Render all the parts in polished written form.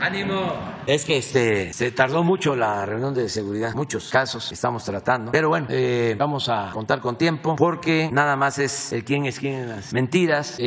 Ánimo. Es que se tardó mucho la reunión de seguridad, muchos casos estamos tratando. Pero bueno, vamos a contar con tiempo porque nada más es el quién es quién en las mentiras.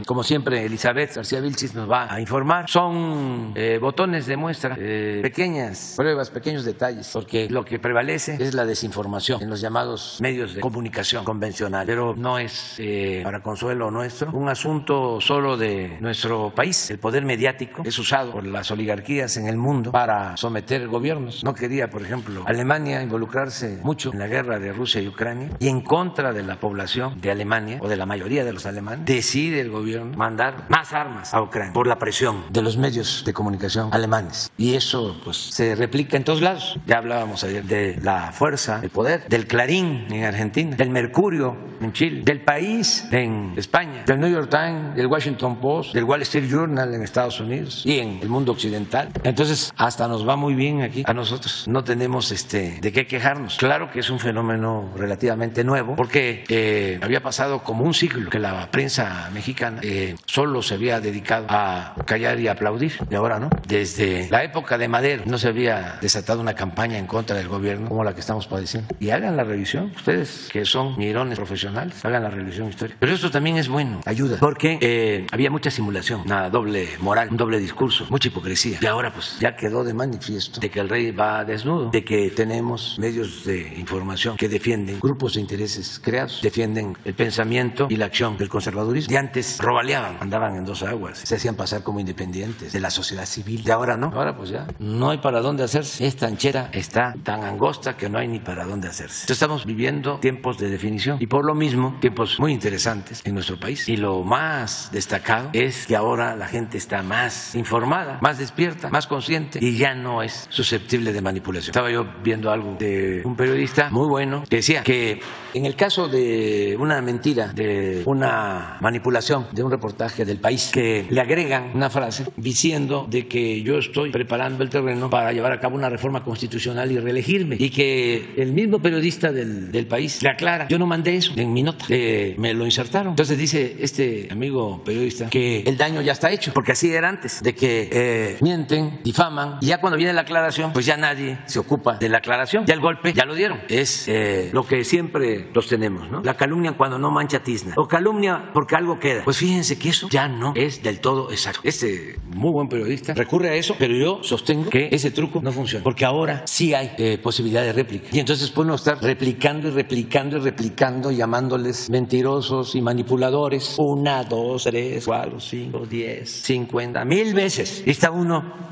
Como siempre, Elizabeth García Vilchis nos va a informar. Son botones de muestra, pequeñas pruebas, pequeños detalles, porque lo que prevalece es la desinformación en los llamados medios de comunicación convencional. Pero no es, para consuelo nuestro, un asunto solo de nuestro país. El poder mediático es usado por las oligarquías en el mundo para someter gobiernos. No quería, por ejemplo, Alemania involucrarse mucho en la guerra de Rusia y Ucrania, y en contra de la población de Alemania o de la mayoría de los alemanes, decide el gobierno mandar más armas a Ucrania por la presión de los medios de comunicación alemanes. Y eso pues se replica en todos lados. Ya hablábamos ayer de la fuerza, el poder, del Clarín en Argentina, del Mercurio en Chile, del País en España, del New York Times, del Washington Post, del Wall Street Journal en Estados Unidos y en el mundo occidental. Entonces hasta nos va muy bien aquí a nosotros. No tenemos de qué quejarnos. Claro que es un fenómeno relativamente nuevo porque había pasado como un siglo que la prensa mexicana solo se había dedicado a callar y aplaudir, y ahora no. Desde la época de Madero no se había desatado una campaña en contra del gobierno como la que estamos padeciendo. Y hagan la revisión, ustedes que son mirones profesionales, hagan la revisión histórica. Pero esto también es bueno, ayuda, porque había mucha simulación, una doble moral, un doble discurso, mucha hipocresía. Y ahora pues ya quedó de manifiesto de que el rey va desnudo, de que tenemos medios de información que defienden grupos de intereses creados, defienden el pensamiento y la acción del conservadurismo. De antes robaleaban, andaban en dos aguas, se hacían pasar como independientes de la sociedad civil. De ahora no, ahora pues ya no hay para dónde hacerse. Esta anchera está tan angosta que no hay ni para dónde hacerse. Entonces estamos viviendo tiempos de definición y por lo mismo tiempos muy interesantes en nuestro país. Y lo más destacado es que ahora la gente está más informada, más despierta, más consciente y ya no es susceptible de manipulación. Estaba yo viendo algo de un periodista muy bueno que decía que en el caso de una mentira, de una manipulación de un reportaje del País, que le agregan una frase diciendo de que yo estoy preparando el terreno para llevar a cabo una reforma constitucional y reelegirme, y que el mismo periodista del País le aclara, yo no mandé eso en mi nota, me lo insertaron. Entonces dice este amigo periodista que el daño ya está hecho, porque así era antes, de que mienten, difaman, y ya cuando viene la aclaración, pues ya nadie se ocupa de la aclaración, ya el golpe ya lo dieron. Es lo que siempre los tenemos, ¿no? La calumnia cuando no mancha tizna, o calumnia porque algo queda. Pues fíjense que eso ya no es del todo exacto. Este muy buen periodista recurre a eso, pero yo sostengo que ese truco no funciona, porque ahora sí hay posibilidad de réplica, y entonces pueden estar replicando y replicando y replicando, llamándoles mentirosos y manipuladores 1, 2, 3, 4, 5, 10, 50, 1000 veces. Y está uno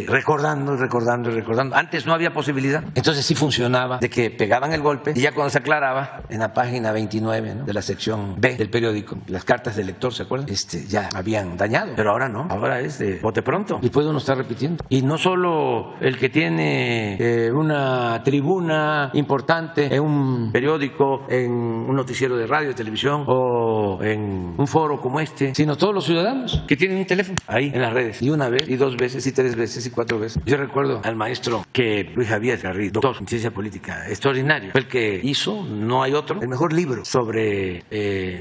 recordando y recordando y recordando. Antes no había posibilidad, entonces sí funcionaba de que pegaban el golpe y ya cuando se aclaraba en la página 29, ¿no?, de la sección B del periódico, las cartas del lector, ¿se acuerdan? Ya habían dañado, pero ahora no, ahora es de bote pronto y puede uno estar repitiendo. Y no solo el que tiene una tribuna importante en un periódico, en un noticiero de radio, televisión o en un foro como este, sino todos los ciudadanos que tienen un teléfono ahí en las redes, y una vez y dos veces y tres veces y cuatro veces. Yo recuerdo al maestro Luis Javier Garrido, doctor en ciencia política, extraordinario, fue el que hizo, no hay otro, el mejor libro sobre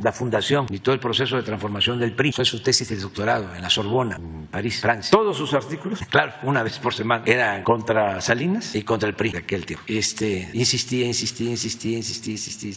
la fundación y todo el proceso de transformación del PRI. Fue su tesis de doctorado en la Sorbona, en París, Francia. Todos sus artículos, claro, una vez por semana, eran contra Salinas y contra el PRI de aquel tiempo. Insistía.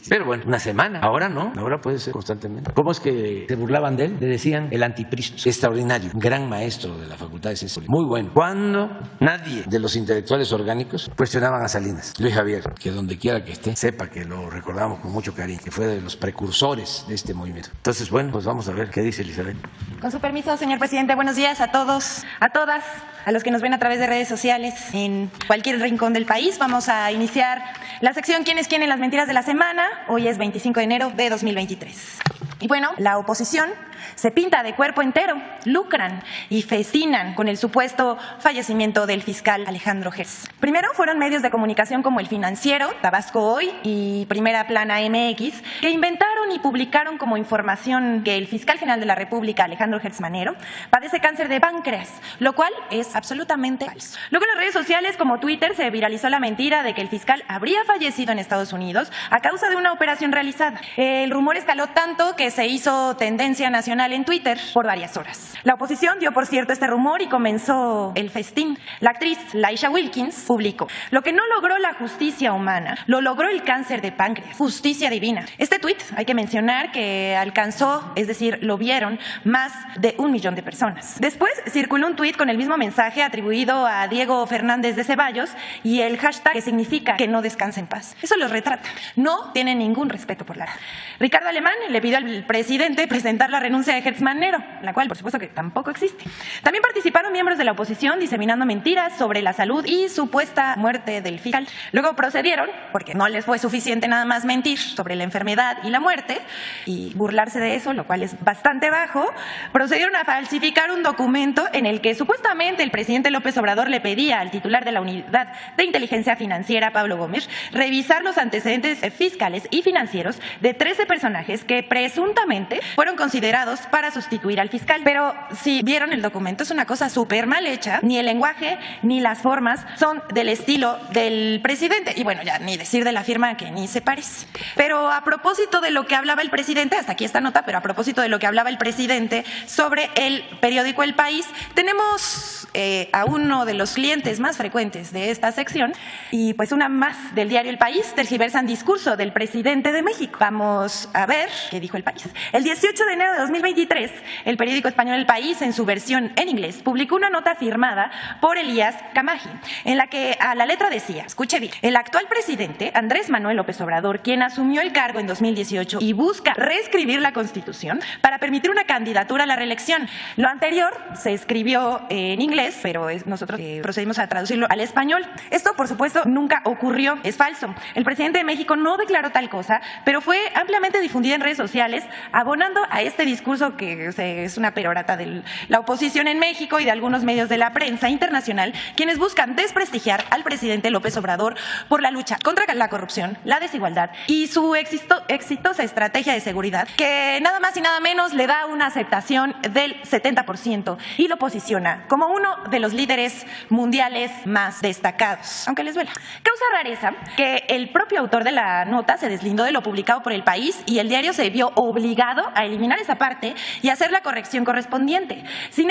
Pero bueno, una semana, ahora no, ahora puede ser constantemente. ¿Cómo es que se burlaban de él? Le decían el antipristo, extraordinario, gran maestro de la Facultad de Ciencias Políticas, muy bueno. Cuando nadie de los intelectuales orgánicos cuestionaban a Salinas. Luis Javier, que donde quiera que esté, sepa que lo recordamos con mucho cariño, que fue de los precursores de este movimiento. Entonces, bueno, pues vamos a ver qué dice Elizabeth. Con su permiso, señor presidente, buenos días a todos, a todas, a los que nos ven a través de redes sociales en cualquier rincón del país. Vamos a iniciar la sección ¿Quién es quién en las mentiras de la semana? Hoy es 25 de enero de 2023. Y bueno, la oposición se pinta de cuerpo entero, lucran y fecinan con el supuesto fallecimiento del fiscal Alejandro Gers. Primero fueron medios de comunicación como El Financiero, Tabasco Hoy y Primera Plana MX que inventaron y publicaron como información que el fiscal general de la República, Alejandro Gertz Manero, padece cáncer de páncreas, lo cual es absolutamente falso. Luego en las redes sociales como Twitter se viralizó la mentira de que el fiscal habría fallecido en Estados Unidos a causa de una operación realizada. El rumor escaló tanto que se hizo tendencia nacional en Twitter por varias horas. La oposición dio por cierto este rumor y comenzó el festín. La actriz Laisha Wilkins publicó: lo que no logró la justicia humana, lo logró el cáncer de páncreas. Justicia divina. Este tuit hay que mencionar que alcanzó, es decir, lo vieron más de 1 millón de personas. Después circuló un tuit con el mismo mensaje atribuido a Diego Fernández de Ceballos y el hashtag que significa que no descanse en paz. Eso los retrata. No tienen ningún respeto por la vida. Ricardo Alemán le pidió al presidente presentar la renuncia de Gertz Manero, la cual por supuesto que tampoco existe. También participaron miembros de la oposición diseminando mentiras sobre la salud y supuesta muerte del fiscal. Luego procedieron, porque no les fue suficiente nada más mentir sobre la enfermedad y la muerte y burlarse de eso, lo cual es bastante bajo, procedieron a falsificar un documento en el que supuestamente el presidente López Obrador le pedía al titular de la Unidad de Inteligencia Financiera, Pablo Gómez, revisar los antecedentes fiscales y financieros de 13 personajes que presuntamente fueron considerados para sustituir al fiscal. Pero si vieron el documento, es una cosa súper mal hecha. Ni el lenguaje ni las formas son del estilo del presidente. Y bueno, ya ni decir de la firma que ni se parece. Pero a propósito de lo que hablaba el presidente, hasta aquí esta nota, pero a propósito de lo que hablaba el presidente sobre el periódico El País, tenemos a uno de los clientes más frecuentes de esta sección y pues una más del diario El País. Tergiversan discurso del presidente de México. Vamos a ver qué dijo El País. El 18 de enero de 2023, el periódico español El País, en su versión en inglés, publicó una nota firmada por Elías Camaji, en la que a la letra decía, escuche bien, el actual presidente, Andrés Manuel López Obrador, quien asumió el cargo en 2018 y busca reescribir la Constitución para permitir una candidatura a la reelección. Lo anterior se escribió en inglés, pero nosotros procedimos a traducirlo al español. Esto, por supuesto, nunca ocurrió, es falso. El presidente de México no declaró tal cosa, pero fue ampliamente difundida en redes sociales, abonando a este discurso que es una perorata de la oposición en México y de algunos medios de la prensa internacional, quienes buscan desprestigiar al presidente López Obrador por la lucha contra la corrupción, la desigualdad y su exitosa estrategia de seguridad, que nada más y nada menos le da una aceptación del 70% y lo posiciona como uno de los líderes mundiales más destacados, aunque les duela. Causa rareza que el propio autor de la nota se deslindó de lo publicado por El País y el diario se vio obligado a eliminar esa parte y hacer la corrección correspondiente. Sin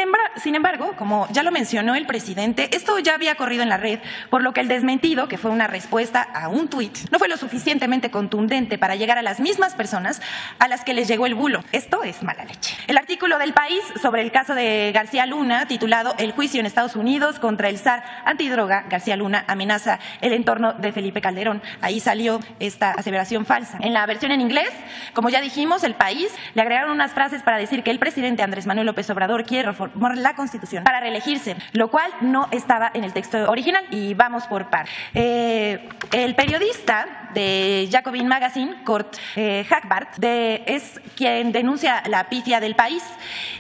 embargo, como ya lo mencionó el presidente, esto ya había corrido en la red, por lo que el desmentido, que fue una respuesta a un tuit, no fue lo suficientemente contundente para llegar a las mismas personas a las que les llegó el bulo. Esto es mala leche. El artículo del País sobre el caso de García Luna, titulado El juicio en Estados Unidos contra el zar antidroga, García Luna amenaza el entorno de Felipe Calderón. Ahí salió esta aseveración falsa. En la versión en inglés, como ya dijimos, El País le agregaron unas frases para decir que el presidente Andrés Manuel López Obrador quiere reformar la Constitución para reelegirse, lo cual no estaba en el texto original. Y vamos por par. El periodista de Jacobin Magazine, Kurt Hagbart, es quien denuncia la pifia del País.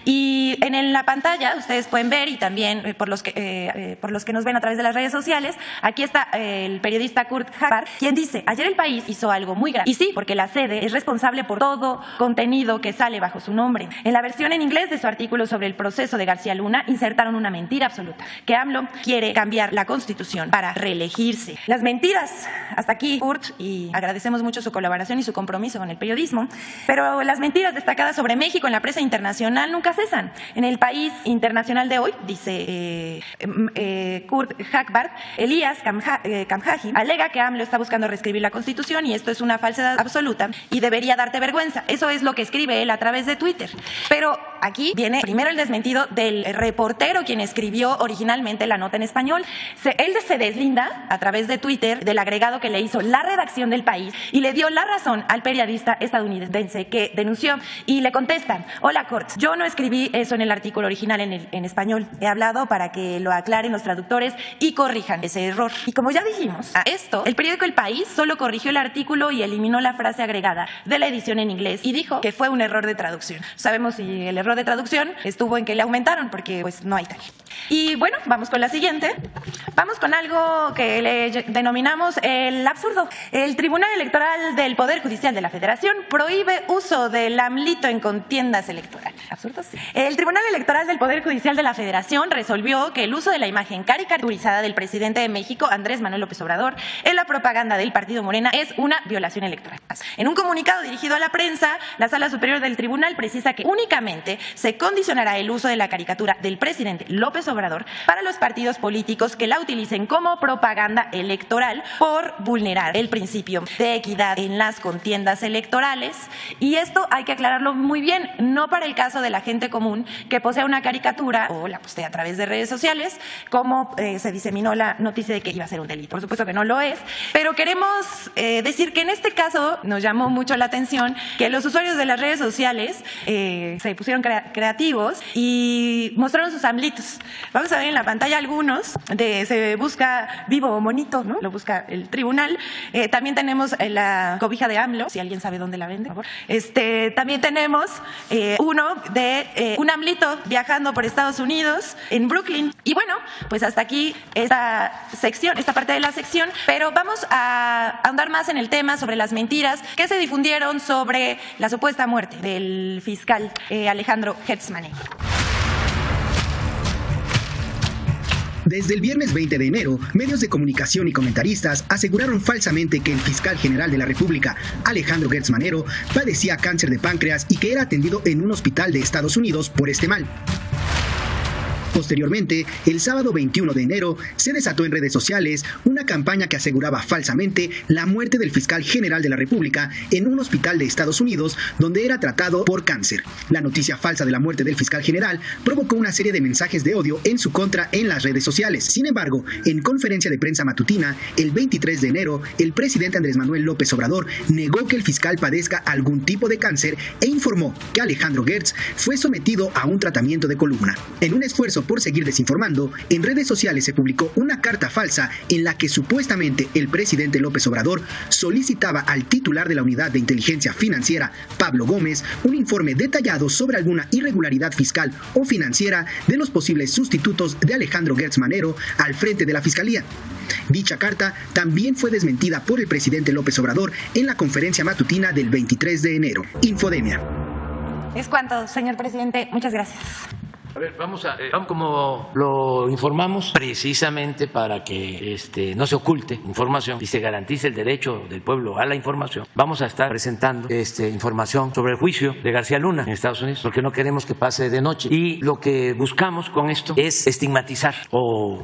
Y en la pantalla ustedes pueden ver, y también por los que nos ven a través de las redes sociales, aquí está el periodista Kurt Hagbart, quien dice: ayer El País hizo algo muy grave. Y sí, porque la sede es responsable por todo contenido que sale bajo su nombre. En la versión en inglés de su artículo sobre el proceso de García Luna, insertaron una mentira absoluta, que AMLO quiere cambiar la Constitución para reelegirse. Las mentiras, hasta aquí, Kurt, y agradecemos mucho su colaboración y su compromiso con el periodismo, pero las mentiras destacadas sobre México en la prensa internacional nunca cesan. En El País internacional de hoy, dice Kurt Hagbart, Elías Camaji alega que AMLO está buscando reescribir la Constitución y esto es una falsedad absoluta y debería darte vergüenza. Eso es lo que escribe él a través de Twitter. Pero aquí viene primero el desmentido del reportero quien escribió originalmente la nota en español. Él se deslinda a través de Twitter del agregado que le hizo la redacción del País y le dio la razón al periodista estadounidense que denunció y le contesta: hola Kurt, yo no escribí eso en el artículo original en español. He hablado para que lo aclaren los traductores y corrijan ese error. Y como ya dijimos, a esto el periódico El País solo corrigió el artículo y eliminó la frase agregada de la edición en inglés y dijo que fue un error de traducción. Sabemos si el error error de traducción estuvo en que le aumentaron, porque pues no hay tal. Y bueno, vamos con la siguiente. Vamos con algo que le denominamos el absurdo. El Tribunal Electoral del Poder Judicial de la Federación prohíbe uso del AMLito en contiendas electorales. ¿Absurdo? Sí. El Tribunal Electoral del Poder Judicial de la Federación resolvió que el uso de la imagen caricaturizada del presidente de México, Andrés Manuel López Obrador, en la propaganda del partido Morena es una violación electoral. En un comunicado dirigido a la prensa, la Sala Superior del Tribunal precisa que únicamente se condicionará el uso de la caricatura del presidente López Obrador para los partidos políticos que la utilicen como propaganda electoral por vulnerar el principio de equidad en las contiendas electorales. Y esto hay que aclararlo muy bien, no para el caso de la gente común que posea una caricatura o la postea a través de redes sociales, como se diseminó la noticia de que iba a ser un delito. Por supuesto que no lo es, pero queremos decir que en este caso nos llamó mucho la atención que los usuarios de las redes sociales se pusieron creativos y mostraron sus AMLitos. Vamos a ver en la pantalla algunos, se busca vivo o monito, ¿no? Lo busca el tribunal. También tenemos la cobija de AMLO, si alguien sabe dónde la vende, por favor. También tenemos uno de un AMLito viajando por Estados Unidos, en Brooklyn. Y bueno, pues hasta aquí esta parte de la sección, pero vamos a ahondar más en el tema sobre las mentiras que se difundieron sobre la supuesta muerte del fiscal Alejandro Gertz Manero. Desde el viernes 20 de enero, medios de comunicación y comentaristas aseguraron falsamente que el fiscal general de la República, Alejandro Gertz Manero, padecía cáncer de páncreas y que era atendido en un hospital de Estados Unidos por este mal. Posteriormente, el sábado 21 de enero, se desató en redes sociales una campaña que aseguraba falsamente la muerte del fiscal general de la República en un hospital de Estados Unidos donde era tratado por cáncer. La noticia falsa de la muerte del fiscal general provocó una serie de mensajes de odio en su contra en las redes sociales. Sin embargo, en conferencia de prensa matutina, el 23 de enero, el presidente Andrés Manuel López Obrador negó que el fiscal padezca algún tipo de cáncer e informó que Alejandro Gertz fue sometido a un tratamiento de columna. En un esfuerzo por seguir desinformando, en redes sociales se publicó una carta falsa en la que supuestamente el presidente López Obrador solicitaba al titular de la Unidad de Inteligencia Financiera, Pablo Gómez, un informe detallado sobre alguna irregularidad fiscal o financiera de los posibles sustitutos de Alejandro Gertz Manero al frente de la Fiscalía. Dicha carta también fue desmentida por el presidente López Obrador en la conferencia matutina del 23 de enero. Infodemia. Es cuanto, señor presidente. Muchas gracias. A ver, vamos como lo informamos, precisamente para que no se oculte información y se garantice el derecho del pueblo a la información. Vamos a estar presentando información sobre el juicio de García Luna en Estados Unidos, porque no queremos que pase de noche. Y lo que buscamos con esto es estigmatizar o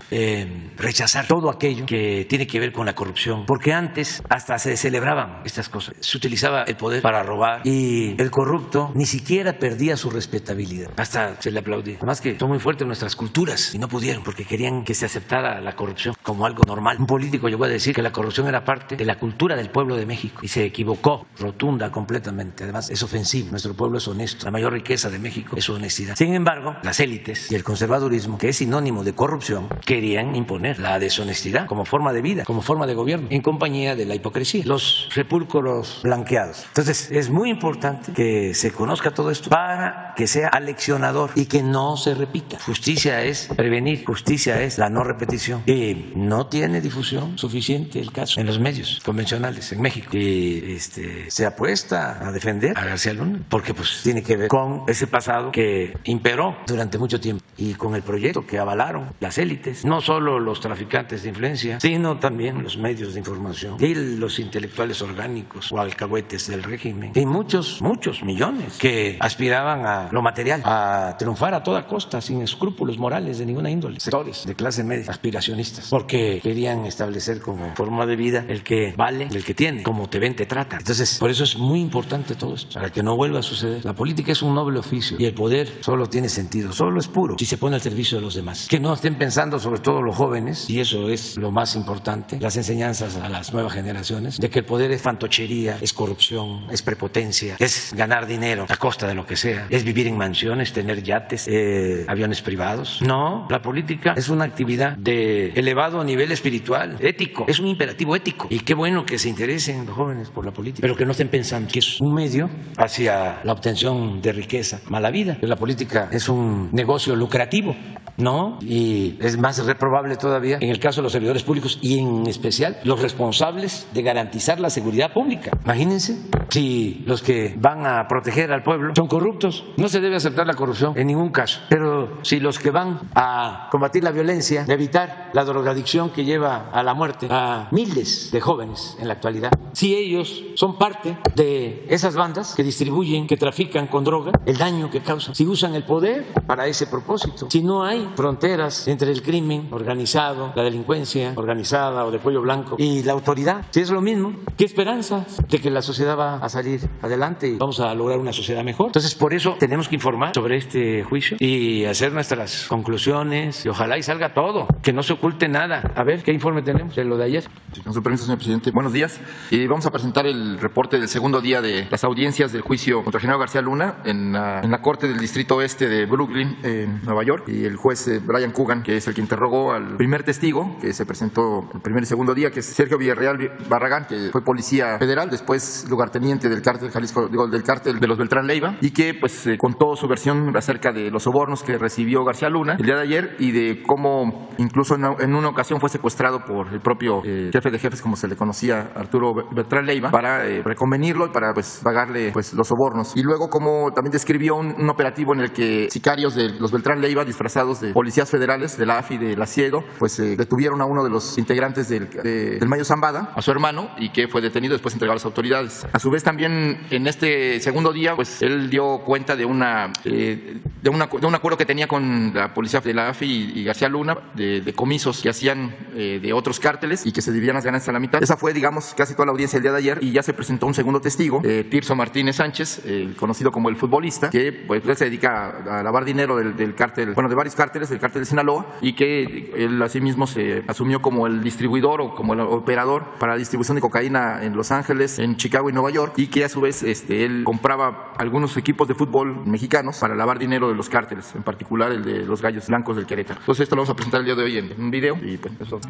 rechazar todo aquello que tiene que ver con la corrupción, porque antes hasta se celebraban estas cosas. Se utilizaba el poder para robar y el corrupto ni siquiera perdía su respetabilidad, hasta se le aplaudía. Además que son muy fuertes nuestras culturas y no pudieron porque querían que se aceptara la corrupción como algo normal. Un político llegó a decir que la corrupción era parte de la cultura del pueblo de México y se equivocó rotunda completamente. Además es ofensivo. Nuestro pueblo es honesto. La mayor riqueza de México es su honestidad. Sin embargo, las élites y el conservadurismo, que es sinónimo de corrupción, querían imponer la deshonestidad como forma de vida, como forma de gobierno, en compañía de la hipocresía. Los sepulcros blanqueados. Entonces es muy importante que se conozca todo esto para que sea aleccionador y que no se repita. Justicia es prevenir, justicia es la no repetición. Y no tiene difusión suficiente el caso en los medios convencionales en México. Y se apuesta a defender a García Luna porque pues tiene que ver con ese pasado que imperó durante mucho tiempo y con el proyecto que avalaron las élites, no solo los traficantes de influencia, sino también los medios de información y los intelectuales orgánicos o alcahuetes del régimen y muchos millones que aspiraban a lo material, a triunfar a toda costa, sin escrúpulos morales de ninguna índole. Sectores de clase media, aspiracionistas, porque querían establecer como forma de vida el que vale, el que tiene, como te ven, te trata. Entonces, por eso es muy importante todo esto, para que no vuelva a suceder. La política es un noble oficio y el poder solo tiene sentido, solo es puro si se pone al servicio de los demás. Que no estén pensando, sobre todo los jóvenes, y eso es lo más importante, las enseñanzas a las nuevas generaciones, de que el poder es fantochería, es corrupción, es prepotencia, es ganar dinero a costa de lo que sea, es vivir en mansiones, tener yates, de aviones privados. No, la política es una actividad de elevado nivel espiritual, ético, es un imperativo ético. Y qué bueno que se interesen los jóvenes por la política, pero que no estén pensando que es un medio hacia la obtención de riqueza mala vida, que la política es un negocio lucrativo. No, y es más reprobable todavía en el caso de los servidores públicos y en especial los responsables de garantizar la seguridad pública. Imagínense si los que van a proteger al pueblo son corruptos. No se debe aceptar la corrupción en ningún caso, pero si los que van a combatir la violencia, de evitar la drogadicción que lleva a la muerte a miles de jóvenes en la actualidad, si ellos son parte de esas bandas que distribuyen, que trafican con droga, el daño que causan, si usan el poder para ese propósito, si no hay fronteras entre el crimen organizado, la delincuencia organizada o de cuello blanco y la autoridad, si es lo mismo, ¿qué esperanzas de que la sociedad va a salir adelante y vamos a lograr una sociedad mejor? Entonces, por eso tenemos que informar sobre este juicio y hacer nuestras conclusiones y ojalá y salga todo, que no se oculte nada. A ver, ¿qué informe tenemos de lo de ayer? Con su permiso, señor presidente. Buenos días. Vamos a presentar el reporte del segundo día de las audiencias del juicio contra Genaro García Luna en la Corte del Distrito Este de Brooklyn, en Nueva York. Y el juez Brian Coogan, que es el que interrogó al primer testigo que se presentó el primer y segundo día, que es Sergio Villarreal Barragán, que fue policía federal, después lugarteniente del cártel Jalisco, del cártel de los Beltrán Leiva, y que pues contó su versión acerca de los sobornos que recibió García Luna el día de ayer y de cómo incluso en una ocasión fue secuestrado por el propio jefe de jefes, como se le conocía, Arturo Beltrán Leiva, para reconvenirlo y para pues pagarle pues los sobornos. Y luego como también describió un operativo en el que sicarios de los Beltrán Leiva, disfrazados de policías federales de la AFI de la CIEDO, pues detuvieron a uno de los integrantes del Mayo Zambada, a su hermano, y que fue detenido, después entregado a las autoridades. A su vez también en este segundo día, pues él dio cuenta de un acuerdo que tenía con la policía de la AFI y García Luna, de comisos que hacían de otros cárteles y que se dividían las ganancias a la mitad. Esa fue, digamos, casi toda la audiencia el día de ayer, y ya se presentó un segundo testigo, Tirso Martínez Sánchez, conocido como el futbolista, que pues él se dedica a lavar dinero del cártel, bueno, de varios cárteles, del cártel de Sinaloa, y que él asimismo se asumió como el distribuidor o como el operador para la distribución de cocaína en Los Ángeles, en Chicago y Nueva York, y que a su vez él compraba algunos equipos de fútbol mexicanos para lavar dinero de los cárteles, en particular el de los Gallos Blancos del Querétaro. Entonces esto lo vamos a presentar el día de hoy en un video y pues eso.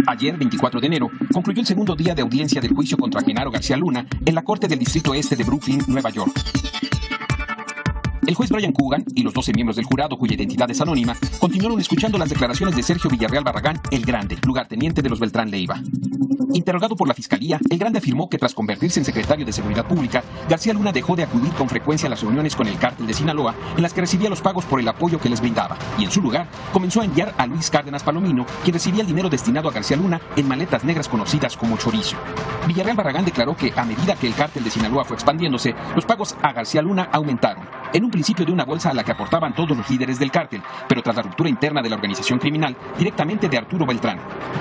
Ayer, 24 de enero, concluyó el segundo día de audiencia del juicio contra Genaro García Luna en la Corte del Distrito Este de Brooklyn, Nueva York. El juez Brian Coogan y los 12 miembros del jurado, cuya identidad es anónima, continuaron escuchando las declaraciones de Sergio Villarreal Barragán, el Grande, lugarteniente de los Beltrán Leiva. Interrogado por la Fiscalía, el Grande afirmó que tras convertirse en secretario de Seguridad Pública, García Luna dejó de acudir con frecuencia a las reuniones con el cártel de Sinaloa, en las que recibía los pagos por el apoyo que les brindaba, y en su lugar comenzó a enviar a Luis Cárdenas Palomino, quien recibía el dinero destinado a García Luna en maletas negras conocidas como chorizo. Villarreal Barragán declaró que a medida que el cártel de Sinaloa fue expandiéndose, los pagos a García Luna aumentaron. En un principio de una bolsa a la que aportaban todos los líderes del cártel, pero tras la ruptura interna de la organización criminal, directamente de Arturo Beltrán.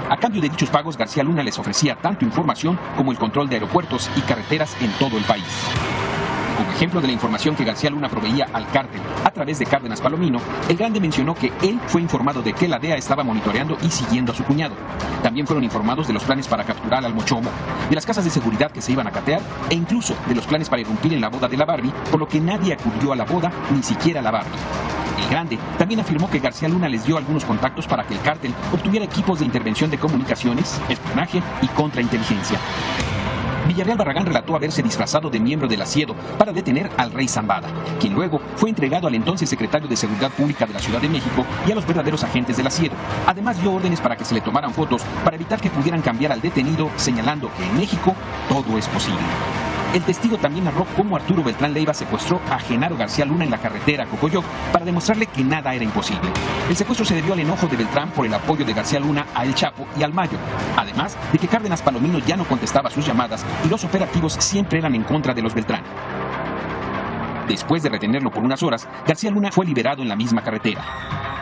A cambio de dichos pagos, García Luna les ofrecía tanto información como el control de aeropuertos y carreteras en todo el país. Como ejemplo de la información que García Luna proveía al cártel a través de Cárdenas Palomino, el Grande mencionó que él fue informado de que la DEA estaba monitoreando y siguiendo a su cuñado. También fueron informados de los planes para capturar al Mochomo, de las casas de seguridad que se iban a catear e incluso de los planes para irrumpir en la boda de la Barbie, por lo que nadie acudió a la boda, ni siquiera a la Barbie. El Grande también afirmó que García Luna les dio algunos contactos para que el cártel obtuviera equipos de intervención de comunicaciones, espionaje y contrainteligencia. Villarreal Barragán relató haberse disfrazado de miembro del Asiedo para detener al rey Zambada, quien luego fue entregado al entonces secretario de Seguridad Pública de la Ciudad de México y a los verdaderos agentes del Asiedo. Además dio órdenes para que se le tomaran fotos para evitar que pudieran cambiar al detenido, señalando que en México todo es posible. El testigo también narró cómo Arturo Beltrán Leiva secuestró a Genaro García Luna en la carretera Cocoyoc para demostrarle que nada era imposible. El secuestro se debió al enojo de Beltrán por el apoyo de García Luna a El Chapo y al Mayo, además de que Cárdenas Palomino ya no contestaba sus llamadas y los operativos siempre eran en contra de los Beltrán. Después de retenerlo por unas horas, García Luna fue liberado en la misma carretera.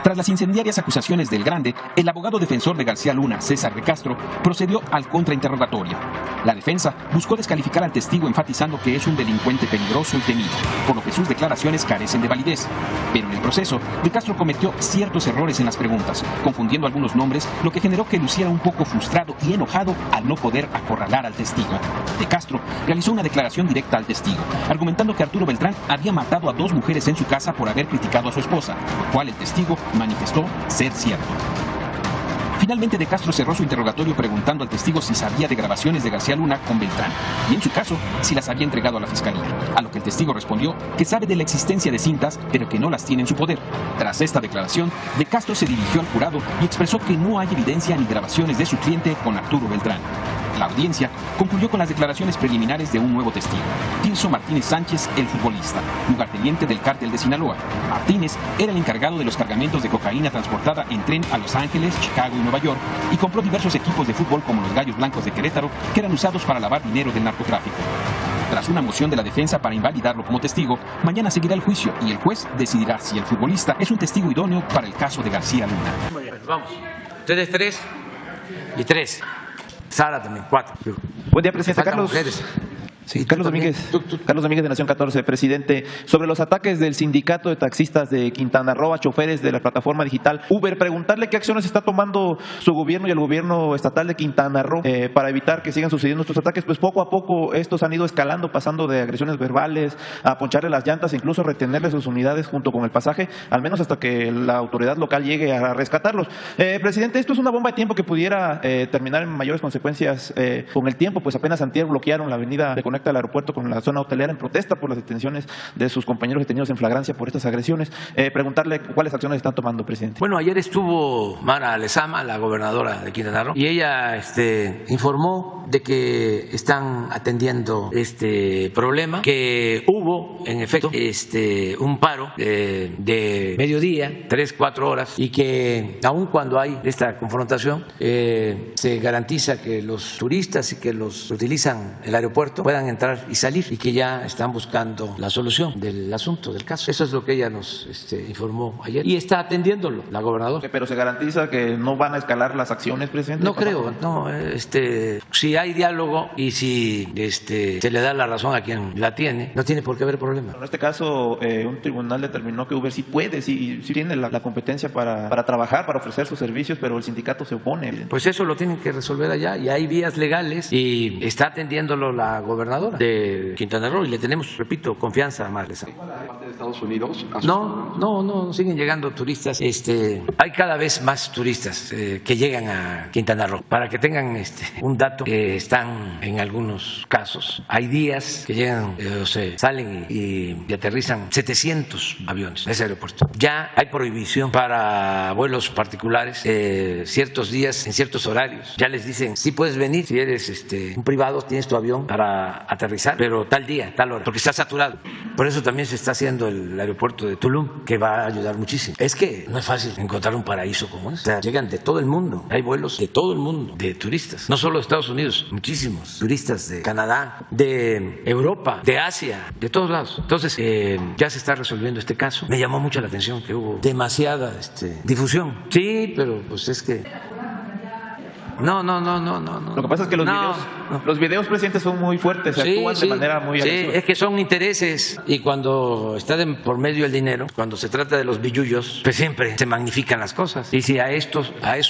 Tras las incendiarias acusaciones del Grande, el abogado defensor de García Luna, César de Castro, procedió al contrainterrogatorio. La defensa buscó descalificar al testigo enfatizando que es un delincuente peligroso y temido, por lo que sus declaraciones carecen de validez. Pero en el proceso, de Castro cometió ciertos errores en las preguntas, confundiendo algunos nombres, lo que generó que luciera un poco frustrado y enojado al no poder acorralar al testigo. De Castro realizó una declaración directa al testigo, argumentando que Arturo Beltrán había matado a 2 mujeres en su casa por haber criticado a su esposa, lo cual el testigo manifestó ser cierto. Finalmente, De Castro cerró su interrogatorio preguntando al testigo si sabía de grabaciones de García Luna con Beltrán y, en su caso, si las había entregado a la fiscalía, a lo que el testigo respondió que sabe de la existencia de cintas, pero que no las tiene en su poder. Tras esta declaración, De Castro se dirigió al jurado y expresó que no hay evidencia ni grabaciones de su cliente con Arturo Beltrán. La audiencia concluyó con las declaraciones preliminares de un nuevo testigo, Tirso Martínez Sánchez, el futbolista, lugarteniente del cártel de Sinaloa. Martínez era el encargado de los cargamentos de cocaína transportada en tren a Los Ángeles, Chicago y Nueva York, y compró diversos equipos de fútbol como los Gallos Blancos de Querétaro, que eran usados para lavar dinero del narcotráfico. Tras una moción de la defensa para invalidarlo como testigo, mañana seguirá el juicio y el juez decidirá si el futbolista es un testigo idóneo para el caso de García Luna. Vamos. Ustedes 3 y 3. Sara también, 4. Buen día, presidente. Carlos. Sí, Carlos Domínguez, Carlos Domínguez de Nación 14, presidente. Sobre los ataques del sindicato de taxistas de Quintana Roo a choferes de la plataforma digital Uber, preguntarle qué acciones está tomando su gobierno y el gobierno estatal de Quintana Roo para evitar que sigan sucediendo estos ataques. Pues poco a poco estos han ido escalando, pasando de agresiones verbales a poncharle las llantas, incluso retenerle sus unidades junto con el pasaje, al menos hasta que la autoridad local llegue a rescatarlos. Presidente, esto es una bomba de tiempo que pudiera terminar en mayores consecuencias con el tiempo, pues apenas antier bloquearon la avenida de conecta al aeropuerto con la zona hotelera en protesta por las detenciones de sus compañeros detenidos en flagrancia por estas agresiones. Preguntarle cuáles acciones están tomando, presidente. Bueno, ayer estuvo Mara Lezama, la gobernadora de Quintana Roo, y ella informó de que están atendiendo este problema, que hubo, en efecto, un paro de mediodía, 3-4 horas, y que aun cuando hay esta confrontación, se garantiza que los turistas y que los que utilizan el aeropuerto puedan entrar y salir, y que ya están buscando la solución del asunto, del caso. Eso es lo que ella nos informó ayer, y está atendiéndolo la gobernadora. ¿Pero se garantiza que no van a escalar las acciones, presidente? No creo, no. Si hay diálogo y si se le da la razón a quien la tiene, no tiene por qué haber problema. En este caso, un tribunal determinó que Uber sí puede, sí tiene la competencia para trabajar, para ofrecer sus servicios, pero el sindicato se opone. Pues eso lo tienen que resolver allá, y hay vías legales, y está atendiéndolo la gobernadora de Quintana Roo, y le tenemos, repito, confianza a Mara Lezama. ¿Parte de Estados Unidos? No, siguen llegando turistas. Hay cada vez más turistas que llegan a Quintana Roo. Para que tengan un dato, están en algunos casos. Hay días que llegan, salen y aterrizan 700 aviones en ese aeropuerto. Ya hay prohibición para vuelos particulares ciertos días, en ciertos horarios. Ya les dicen, sí puedes venir, si eres un privado, tienes tu avión para aterrizar, pero tal día, tal hora, porque está saturado. Por eso también se está haciendo el aeropuerto de Tulum, que va a ayudar muchísimo. Es que no es fácil encontrar un paraíso como este. O sea, llegan de todo el mundo. Hay vuelos de todo el mundo, de turistas. No solo de Estados Unidos, muchísimos turistas de Canadá, de Europa, de Asia, de todos lados. Entonces, ya se está resolviendo este caso. Me llamó mucho la atención que hubo demasiada difusión. Sí, pero pues es que... No. Lo que pasa es que los videos, presidente, son muy fuertes, se actúan de manera muy agresiva. Es que son intereses, y cuando está por medio el dinero, cuando se trata de los billullos, pues siempre se magnifican las cosas. Y si a eso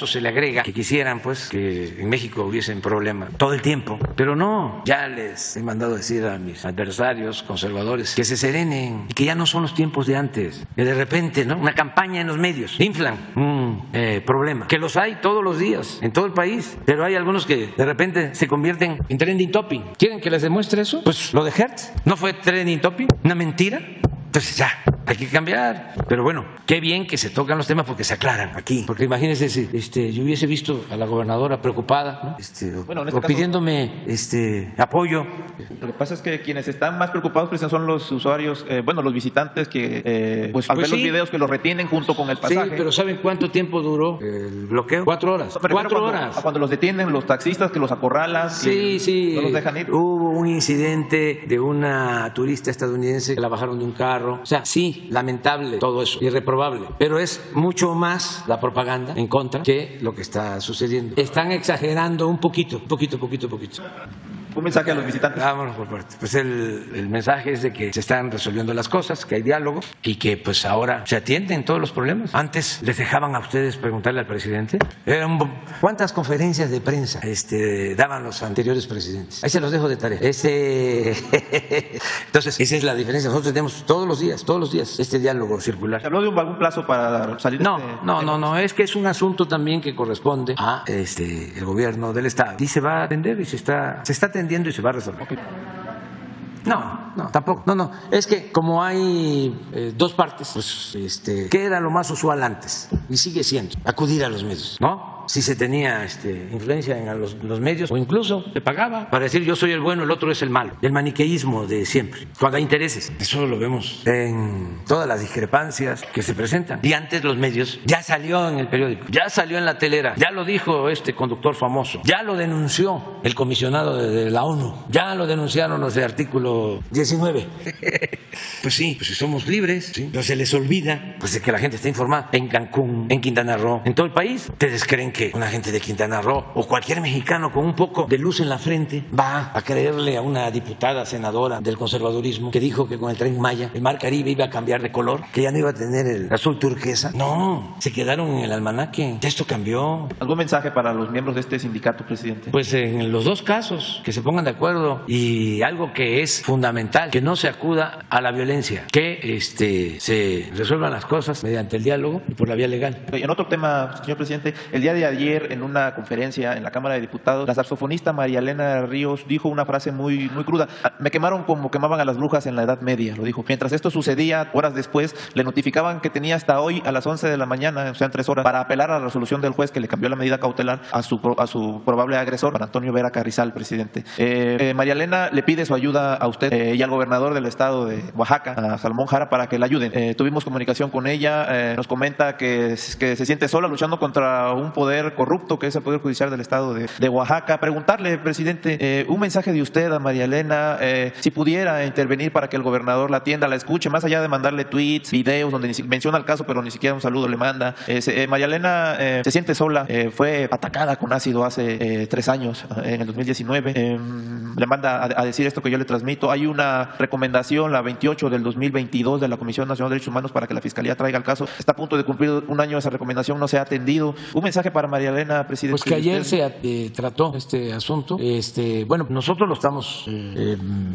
se le agrega que quisieran pues que en México hubiesen problemas todo el tiempo, pero no, ya les he mandado decir a mis adversarios conservadores que se serenen y que ya no son los tiempos de antes, que de repente, ¿no?, una campaña en los medios inflan un problema, que los hay todos los días en todo el país. Pero hay algunos que de repente se convierten en trending topic. ¿Quieren que les demuestre eso? Pues lo de Hertz no fue trending topic, una mentira. Entonces ya, hay que cambiar. Pero bueno, qué bien que se tocan los temas porque se aclaran aquí. Porque imagínense si yo hubiese visto a la gobernadora preocupada, ¿no? O pidiéndome apoyo. Lo que pasa es que quienes están más preocupados, precisamente, son los usuarios, los visitantes que al ver los videos que los retienen junto con el pasaje. Sí, pero ¿saben cuánto tiempo duró el bloqueo? 4 horas. 4 horas. Cuando los detienen los taxistas, que los acorralan, sí, no los dejan ir. Hubo hubo un incidente de una turista estadounidense que la bajaron de un carro. O sea, sí, lamentable todo eso, irreprobable, pero es mucho más la propaganda en contra que lo que está sucediendo. Están exagerando un poquito. Un mensaje a los visitantes. Vámonos por partes. Pues el mensaje es de que se están resolviendo las cosas, que hay diálogo y que pues ahora se atienden todos los problemas. Antes les dejaban a ustedes preguntarle al presidente. ¿Cuántas conferencias de prensa daban los anteriores presidentes? Ahí se los dejo de tarea. Entonces, esa es la diferencia. Nosotros tenemos todos los días este diálogo circular. ¿Se habló de algún plazo para salir? No, es que es un asunto también que corresponde a el gobierno del Estado. Y se va a atender y se está atendiendo y se va a resolver. Okay. No, tampoco. No, es que como hay dos partes, pues ¿qué era lo más usual antes? Y sigue siendo acudir a los medios, ¿no? Si se tenía influencia en los medios o incluso se pagaba para decir yo soy el bueno, el otro es el malo. El maniqueísmo de siempre, cuando hay intereses. Eso lo vemos en todas las discrepancias que se presentan. Y antes los medios, ya salió en el periódico, ya salió en la telera, ya lo dijo este conductor famoso, ya lo denunció el comisionado de la ONU, ya lo denunciaron los de artículo 19. Pues sí, pues si somos libres, ¿sí? Pero se les olvida pues de que la gente está informada en Cancún, en Quintana Roo, en todo el país. ¿Ustedes creen que una gente de Quintana Roo o cualquier mexicano con un poco de luz en la frente va a creerle a una diputada senadora del conservadurismo que dijo que con el Tren Maya el Mar Caribe iba a cambiar de color, que ya no iba a tener el azul turquesa? No, se quedaron en el almanaque. Esto cambió. ¿Algún mensaje para los miembros de este sindicato, presidente? Pues en los dos casos, que se pongan de acuerdo y algo que es fundamental, que no se acuda a la violencia, que se resuelvan las cosas mediante el diálogo y por la vía legal. En otro tema, señor presidente, el día de ayer en una conferencia en la Cámara de Diputados, la saxofonista María Elena Ríos dijo una frase muy cruda. Me quemaron como quemaban a las brujas en la Edad Media, lo dijo. Mientras esto sucedía, horas después, le notificaban que tenía hasta hoy a las 11 de la mañana, o sea, en 3 horas, para apelar a la resolución del juez que le cambió la medida cautelar a su probable agresor, Juan Antonio Vera Carrizal, presidente. María Elena le pide su ayuda a usted y al gobernador del estado de Oaxaca, a Salomón Jara, para que la ayuden. Tuvimos comunicación con ella, nos comenta que se siente sola luchando contra un poder corrupto que es el Poder Judicial del estado de Oaxaca. Preguntarle, presidente, un mensaje de usted a María Elena, si pudiera intervenir para que el gobernador la atienda, la escuche, más allá de mandarle tweets, videos donde menciona el caso pero ni siquiera un saludo le manda. María Elena se siente sola, fue atacada con ácido hace 3 años, en el 2019. Le manda a decir esto que yo le transmito. Hay una recomendación, la 28 del 2022 de la Comisión Nacional de Derechos Humanos, para que la Fiscalía traiga el caso. Está a punto de cumplir 1 año esa recomendación, no se ha atendido. Un mensaje para María Elena, presidente. Pues que ayer se trató este asunto. Bueno, nosotros lo estamos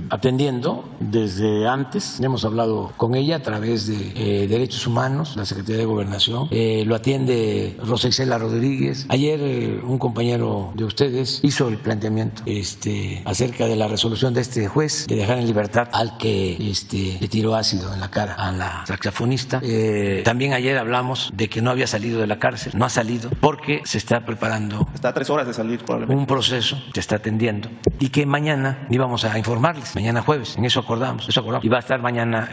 atendiendo desde antes. Hemos hablado con ella a través de Derechos Humanos, la Secretaría de Gobernación. Lo atiende Rosa Isela Rodríguez. Ayer un compañero de ustedes hizo el planteamiento acerca de la resolución de este juez de dejar en libertad al que le tiró ácido en la cara a la saxofonista. También ayer hablamos de que no había salido de la cárcel, no ha salido porque se está preparando. Está a 3 horas de salir probablemente. Un proceso se está atendiendo y que mañana íbamos a informarles, mañana jueves, en eso acordamos. Y va a estar mañana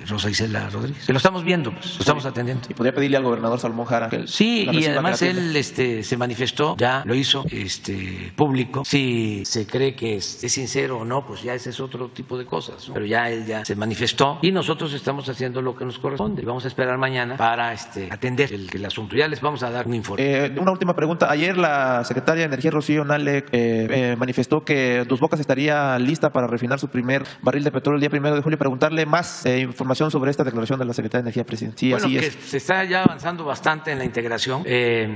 Rosa Isela Rodríguez. Lo estamos viendo, pues, lo estamos atendiendo. ¿Y podría pedirle al gobernador Salomón Jara que sí, y además él se manifestó, ya lo hizo público. Si se cree que es sincero o no, pues ya ese es otro tipo de cosas, ¿no? Pero ya él ya se manifestó y nosotros estamos haciendo lo que nos corresponde. Y vamos a esperar mañana para atender el asunto. Ya les vamos a dar un informe. Una última pregunta. Ayer la secretaria de Energía, Rocío Nale, manifestó que Dos Bocas estaría lista para refinar su primer barril de petróleo el día 1 de julio. Preguntarle más información sobre esta declaración de la secretaria de Energía, presidente. Sí, bueno, así que es. Se está ya avanzando bastante en la integración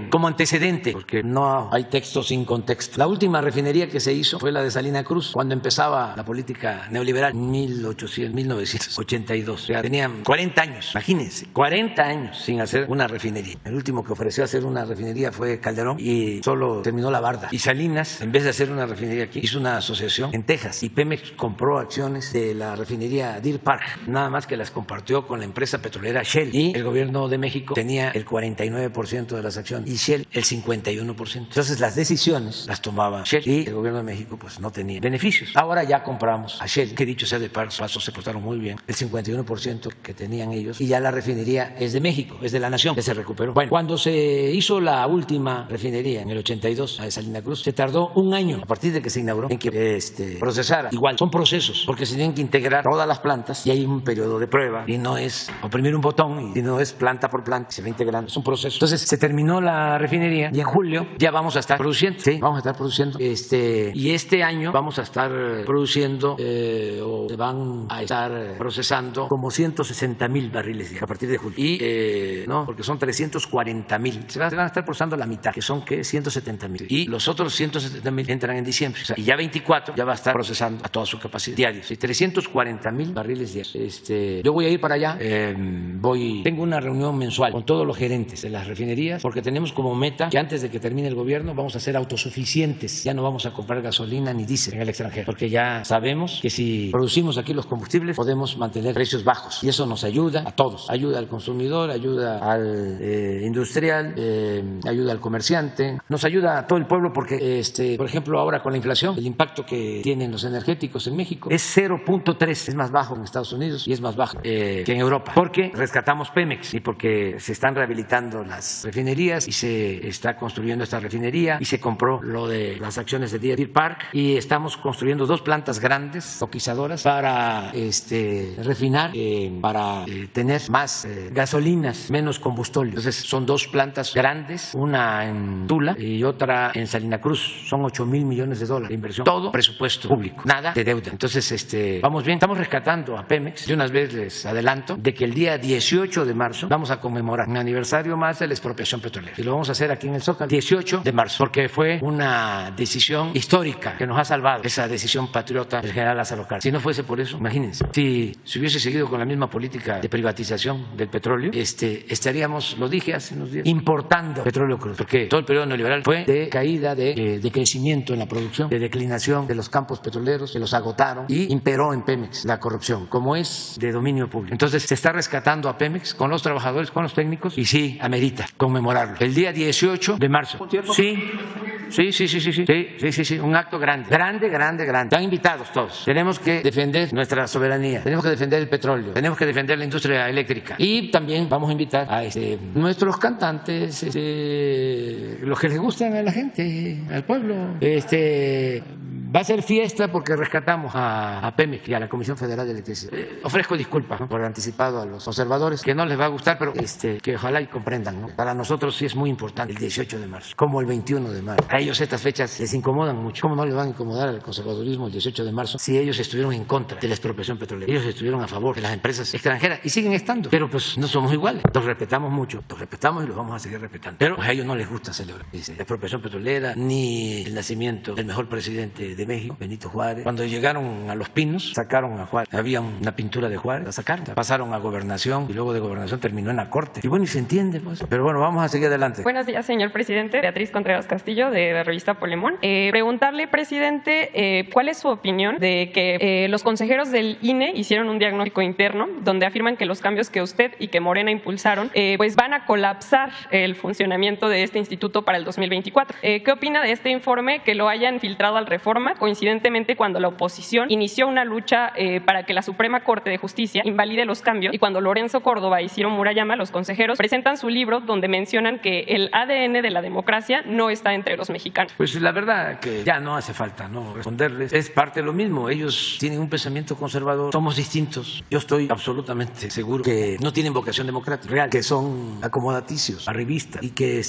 como antecedente, porque no hay texto sin contexto. La última refinería que se hizo fue la de Salina Cruz, cuando empezaba la política neoliberal, 1982. O sea, tenían 40 años, imagínense, 40 años sin hacer una refinería. El último que ofreció hacer una refinería fue Calderón y solo terminó la barda. Y Salinas, en vez de hacer una refinería aquí, hizo una asociación en Texas y Pemex compró acciones de la refinería Deer Park, nada más que las compartió con la empresa petrolera Shell, y el gobierno de México tenía el 49% de las acciones y Shell el 51%. Entonces las decisiones las tomaba Shell y el gobierno de México pues no tenía beneficios. Ahora ya compramos a Shell, que dicho sea de paso se portaron muy bien, el 51% que tenían ellos, y ya la refinería es de México, es de la nación, que se recuperó. Bueno, cuando se hizo la última refinería en el 82, la de Salina Cruz, se tardó un año a partir de que se inauguró en que procesara. Igual, son procesos, porque se tienen que integrar todas las plantas y hay un periodo de prueba y no es oprimir un botón y no es planta por planta, se va integrando, es un proceso. Entonces se terminó la refinería y en julio ya vamos a estar produciendo, sí, vamos a estar produciendo, y este año vamos a estar produciendo o se van a estar procesando como 160,000 barriles a partir de julio. Y no, porque son 340,000. Se van a estar procesando la mitad, que son ¿qué? 170,000. Y los otros 170,000 entran en diciembre. O sea, y ya 24 ya va a estar procesando a toda su capacidad diaria. 340,000 barriles diarios. Yo voy a ir para allá. Tengo una reunión mensual con todos los gerentes de las refinerías, porque tenemos como meta que antes de que termine el gobierno vamos a ser autosuficientes. Ya no vamos a comprar gasolina ni diésel en el extranjero, porque ya sabemos que si producimos aquí los combustibles podemos mantener precios bajos y eso nos ayuda a todos, ayuda al consumidor, ayuda al industrial, ayuda al comerciante, nos ayuda a todo el pueblo porque, por ejemplo, ahora con la inflación, el impacto que tienen los energéticos en México es 0.3, es más bajo en Estados Unidos y es más bajo que en Europa, porque rescatamos Pemex y porque se están rehabilitando las refinerías y se está construyendo esta refinería y se compró lo de las acciones de Deer Park y estamos construyendo 2 plantas grandes, toquizadoras, para refinar, para tener más gasolinas, menos combustible. Entonces son 2 plantas grandes, una en Tula y otra en Salina Cruz. Son $8,000 millones de inversión. Todo presupuesto público, nada de deuda. Entonces vamos bien, estamos rescatando a Pemex. De una vez les adelanto de que el día 18 de marzo vamos a conmemorar un aniversario más de la expropiación petrolera. Y lo vamos a hacer aquí en el Zócalo, 18 de marzo, porque fue una decisión histórica que nos ha salvado, esa decisión patriota del general Lázaro Cárdenas. Si no fuese por eso, imagínense, si hubiese seguido con la misma política de privatización del petróleo, estaríamos, lo dije hace unos días, importando petróleo crudo, porque todo el periodo neoliberal fue de caída, de crecimiento en la producción, de declinación de los campos petroleros, que los agotaron, y imperó en Pemex la corrupción, como es de dominio público. Entonces se está rescatando a Pemex con los trabajadores, con los técnicos, y sí, amerita conmemorarlo. El día 18 de marzo. Sí, un acto grande. Están invitados todos. Tenemos que defender nuestra soberanía, tenemos que defender el petróleo, tenemos que defender la industria eléctrica y también vamos a invitar a nuestros cantantes, los que les gustan a la gente, al pueblo. Va a ser fiesta porque rescatamos a Pemex y a la Comisión Federal de Electricidad. Ofrezco disculpas, ¿no?, por anticipado a los observadores, que no les va a gustar, pero que ojalá y comprendan, ¿no? Para nosotros sí es muy importante el 18 de marzo, como el 21 de marzo. A ellos estas fechas les incomodan mucho. ¿Cómo no les van a incomodar al conservadurismo el 18 de marzo si ellos estuvieron en contra de la expropiación petrolera? Ellos estuvieron a favor de las empresas extranjeras y siguen estando, pero pues no somos iguales. Los respetamos mucho, los respetamos y los vamos a seguir respetando. Pero pues, a ellos no les gusta celebrar la expropiación petrolera ni el nacimiento del mejor presidente de México, Benito Juárez. Cuando llegaron a Los Pinos, sacaron a Juárez. Había una pintura de Juárez, la sacaron. Pasaron a Gobernación y luego de Gobernación terminó en la Corte. Y bueno, y se entiende, pues. Pero bueno, vamos a seguir adelante. Buenos días, señor presidente. Beatriz Contreras Castillo, de la revista Polemón. Preguntarle, presidente, ¿cuál es su opinión de que los consejeros del INE hicieron un diagnóstico interno donde afirman que los cambios que usted y que Morena impulsaron pues van a colapsar el funcionamiento de este instituto para el 2024? ¿Qué opina de este informe que lo hayan filtrado al Reforma, coincidentemente cuando la oposición inició una lucha para que la Suprema Corte de Justicia invalide los cambios, y cuando Lorenzo Córdoba y Ciro Murayama, los consejeros, presentan su libro donde mencionan que el ADN de la democracia no está entre los mexicanos? Pues la verdad que ya no hace falta no responderles, es parte de lo mismo. Ellos tienen un pensamiento conservador, somos distintos. Yo estoy absolutamente seguro que no tienen vocación democrática real, que son acomodaticios, arribistas, y que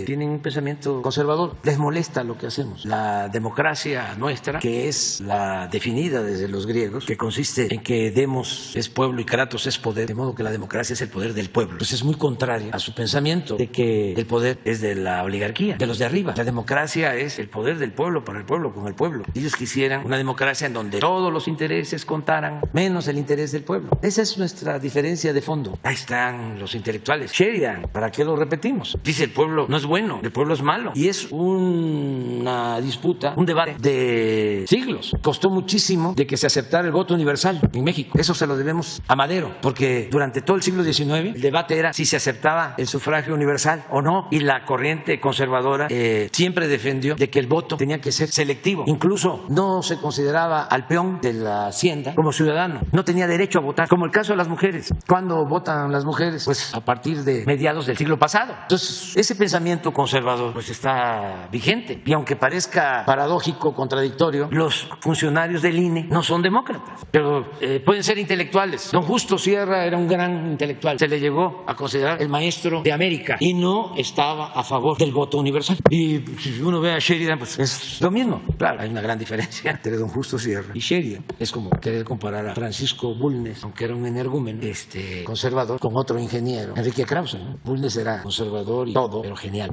tienen un pensamiento conservador. Les molesta lo que hacemos. La democracia nuestra, que es la definida desde los griegos, que consiste en que demos es pueblo y kratos es poder, de modo que la democracia es el poder del pueblo. Entonces es muy contrario a su pensamiento de que el poder es de la oligarquía, de los de arriba. La democracia es el poder del pueblo, para el pueblo, con el pueblo. Ellos quisieran una democracia en donde todos los intereses contaran, menos el interés del pueblo. Esa es nuestra diferencia de fondo. Ahí están los intelectuales. Sheridan, ¿para qué lo repetimos? Dice el pueblo no es bueno, el pueblo es malo. Y es una disputa, un debate de siglos. Costó muchísimo de que se aceptara el voto universal en México. Eso se lo debemos a Madero, porque durante todo el siglo XIX el debate era si se aceptaba el sufragio universal o no, y la corriente conservadora siempre defendió de que el voto tenía que ser selectivo. Incluso no se consideraba al peón de la hacienda como ciudadano, no tenía derecho a votar, como el caso de las mujeres. ¿Cuándo votan las mujeres? Pues a partir de mediados del siglo pasado. Entonces, ese pensamiento conservador pues está vigente, y aunque parezca paradójico, contradictorio, los funcionarios del INE no son demócratas, pero pueden ser intelectuales. Don Justo Sierra era un gran intelectual, se le llegó a considerar el maestro de América y no estaba a favor del voto universal. Y si uno ve a Sheridan, pues es lo mismo. Claro, hay una gran diferencia entre Don Justo Sierra y Sheridan. Es como querer comparar a Francisco Bulnes, aunque era un energúmeno conservador, con otro ingeniero, Enrique Krause, ¿no? Bulnes era conservador y todo, pero genial,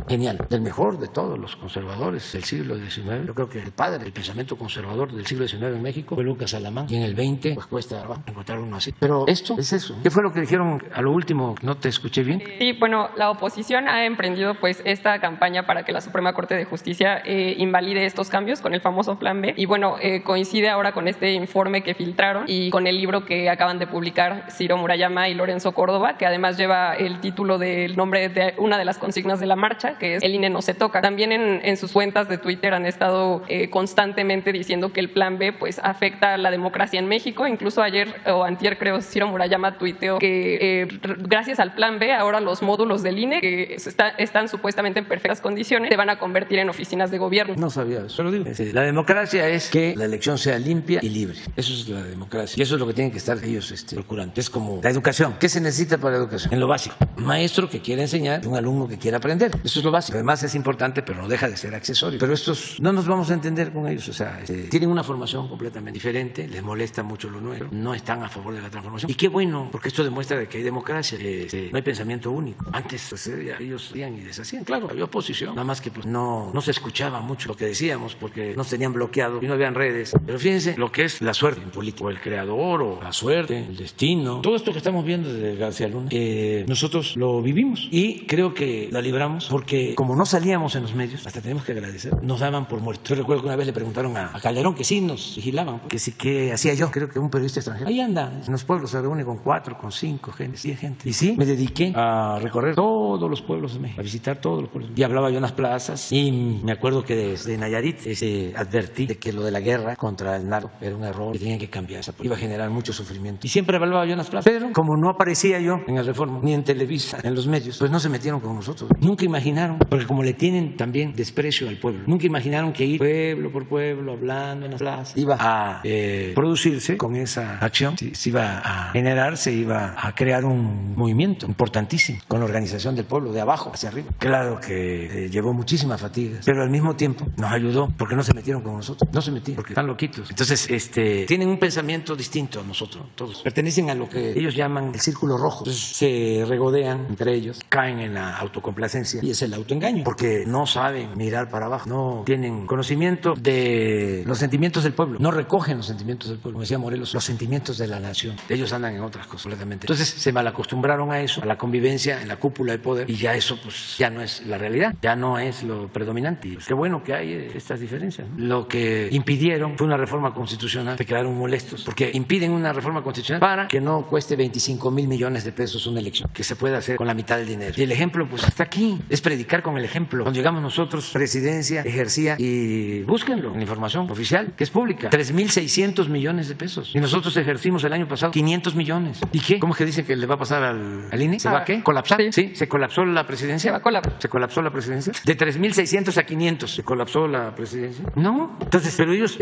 el mejor de todos los conservadores del siglo XIX. Yo creo que el padre del pensamiento conservador del siglo XIX en México fue Lucas Alamán, y en el 20 pues cuesta encontrar uno así. Pero esto es eso. ¿Qué fue lo que dijeron a lo último? ¿No te escuché bien? Sí, bueno, la oposición ha emprendido pues esta campaña para que la Suprema Corte de Justicia invalide estos cambios con el famoso Plan B, y bueno, coincide ahora con este informe que filtraron y con el libro que acaban de publicar Ciro Murayama y Lorenzo Córdoba, que además lleva el título del nombre de una de las consignas de la marcha, que es El INE no se toca. También en sus cuentas de Twitter han estado constantemente diciendo que el Plan B pues afecta a la democracia en México. Incluso ayer o antier, creo, Ciro Murayama tuiteó que gracias al Plan B ahora los módulos del INE, que están supuestamente en perfectas condiciones, se van a convertir en oficinas de gobierno. No sabía eso, pero digo, la democracia es que la elección sea limpia y libre. Eso es la democracia, y eso es lo que tienen que estar ellos procurando. Es como la educación. ¿Qué se necesita para la educación? En lo básico, un maestro que quiera enseñar y un alumno que quiera aprender. Eso es lo básico. Además es importante, pero no deja de ser accesorio. Pero estos no nos vamos a entender con ellos. O sea, tienen una formación completamente diferente, les molesta mucho lo nuevo, no están a favor de la transformación. Y qué bueno, porque esto demuestra de que hay democracia, no hay pensamiento único. Antes pues, ellos hacían y deshacían. Claro, había oposición, nada más que pues, no se escuchaba mucho lo que decíamos porque nos tenían bloqueado y no habían redes. Pero fíjense lo que es la suerte en política, o el creador, o la suerte, el destino. Todo esto que estamos viendo desde García Luna, nosotros lo vivimos y creo que la libramos porque como no salíamos en los medios, hasta tenemos que agradecer, nos daban por muertos. Yo recuerdo que una vez le preguntaron a Calderón que sí nos vigilaban, que sí, ¿qué hacía yo? Creo que un periodista extranjero. Ahí anda, en los pueblos se reúne con 4, con 5 gente, 10 gente. Y sí, me dediqué a recorrer todos los pueblos de México, a visitar todos los pueblos. Y hablaba yo en las plazas y me acuerdo que desde Nayarit advertí de que lo de la guerra contra el narco era un error, que tenían que cambiar esa política. Iba a generar mucho sufrimiento. Y siempre hablaba yo en las plazas. Pero como no aparecía yo en el Reforma, ni en Televisa, en los medios, pues no se metieron con nosotros. Nunca imaginaron, porque como le tienen también desprecio al pueblo, nunca imaginaron que ir pueblo por pueblo, hablando en las plazas, iba a producirse con esa acción, se iba a generar, se iba a crear un movimiento importantísimo con la organización del pueblo, de abajo hacia arriba. Claro que llevó muchísimas fatigas, pero al mismo tiempo nos ayudó porque no se metieron con nosotros, no se metieron porque están loquitos. Entonces, tienen un pensamiento distinto a nosotros, todos. Pertenecen a lo que ellos llaman el círculo rojo. Entonces, se regodean entre ellos, caen en la autocomplacencia y es el autoengaño, porque no saben mirar para abajo, no tienen conocimiento de los sentimientos del pueblo, no recogen los sentimientos del pueblo, como decía Morelos, los sentimientos de la nación. Ellos andan en otras cosas completamente. Entonces, se malacostumbraron a eso, a la convivencia en la cúpula de poder, y ya eso pues ya no es la realidad, ya no es lo predominante. Y pues, qué bueno que hay estas diferencias, ¿no? Lo que impidieron fue una reforma constitucional, se quedaron molestos, porque impiden una reforma constitucional para que no cueste 25,000 millones de pesos una elección, que se pueda hacer con la mitad del dinero. Y el ejemplo pues está aquí, es predicar con el ejemplo. Cuando llegamos nosotros, presidencia ejercía, y búsquenlo en la información oficial, que es pública, 3,600 millones de pesos. Y nosotros ejercimos el año pasado 500 millones. ¿Y qué? ¿Cómo es que dice que le va a pasar al INE? ¿Se va a qué? ¿Colapsar? Sí, se colapsó la presidencia. ¿Se colapsó la presidencia? De 3,600 a 500. ¿Se colapsó la presidencia? No. Entonces, pero ellos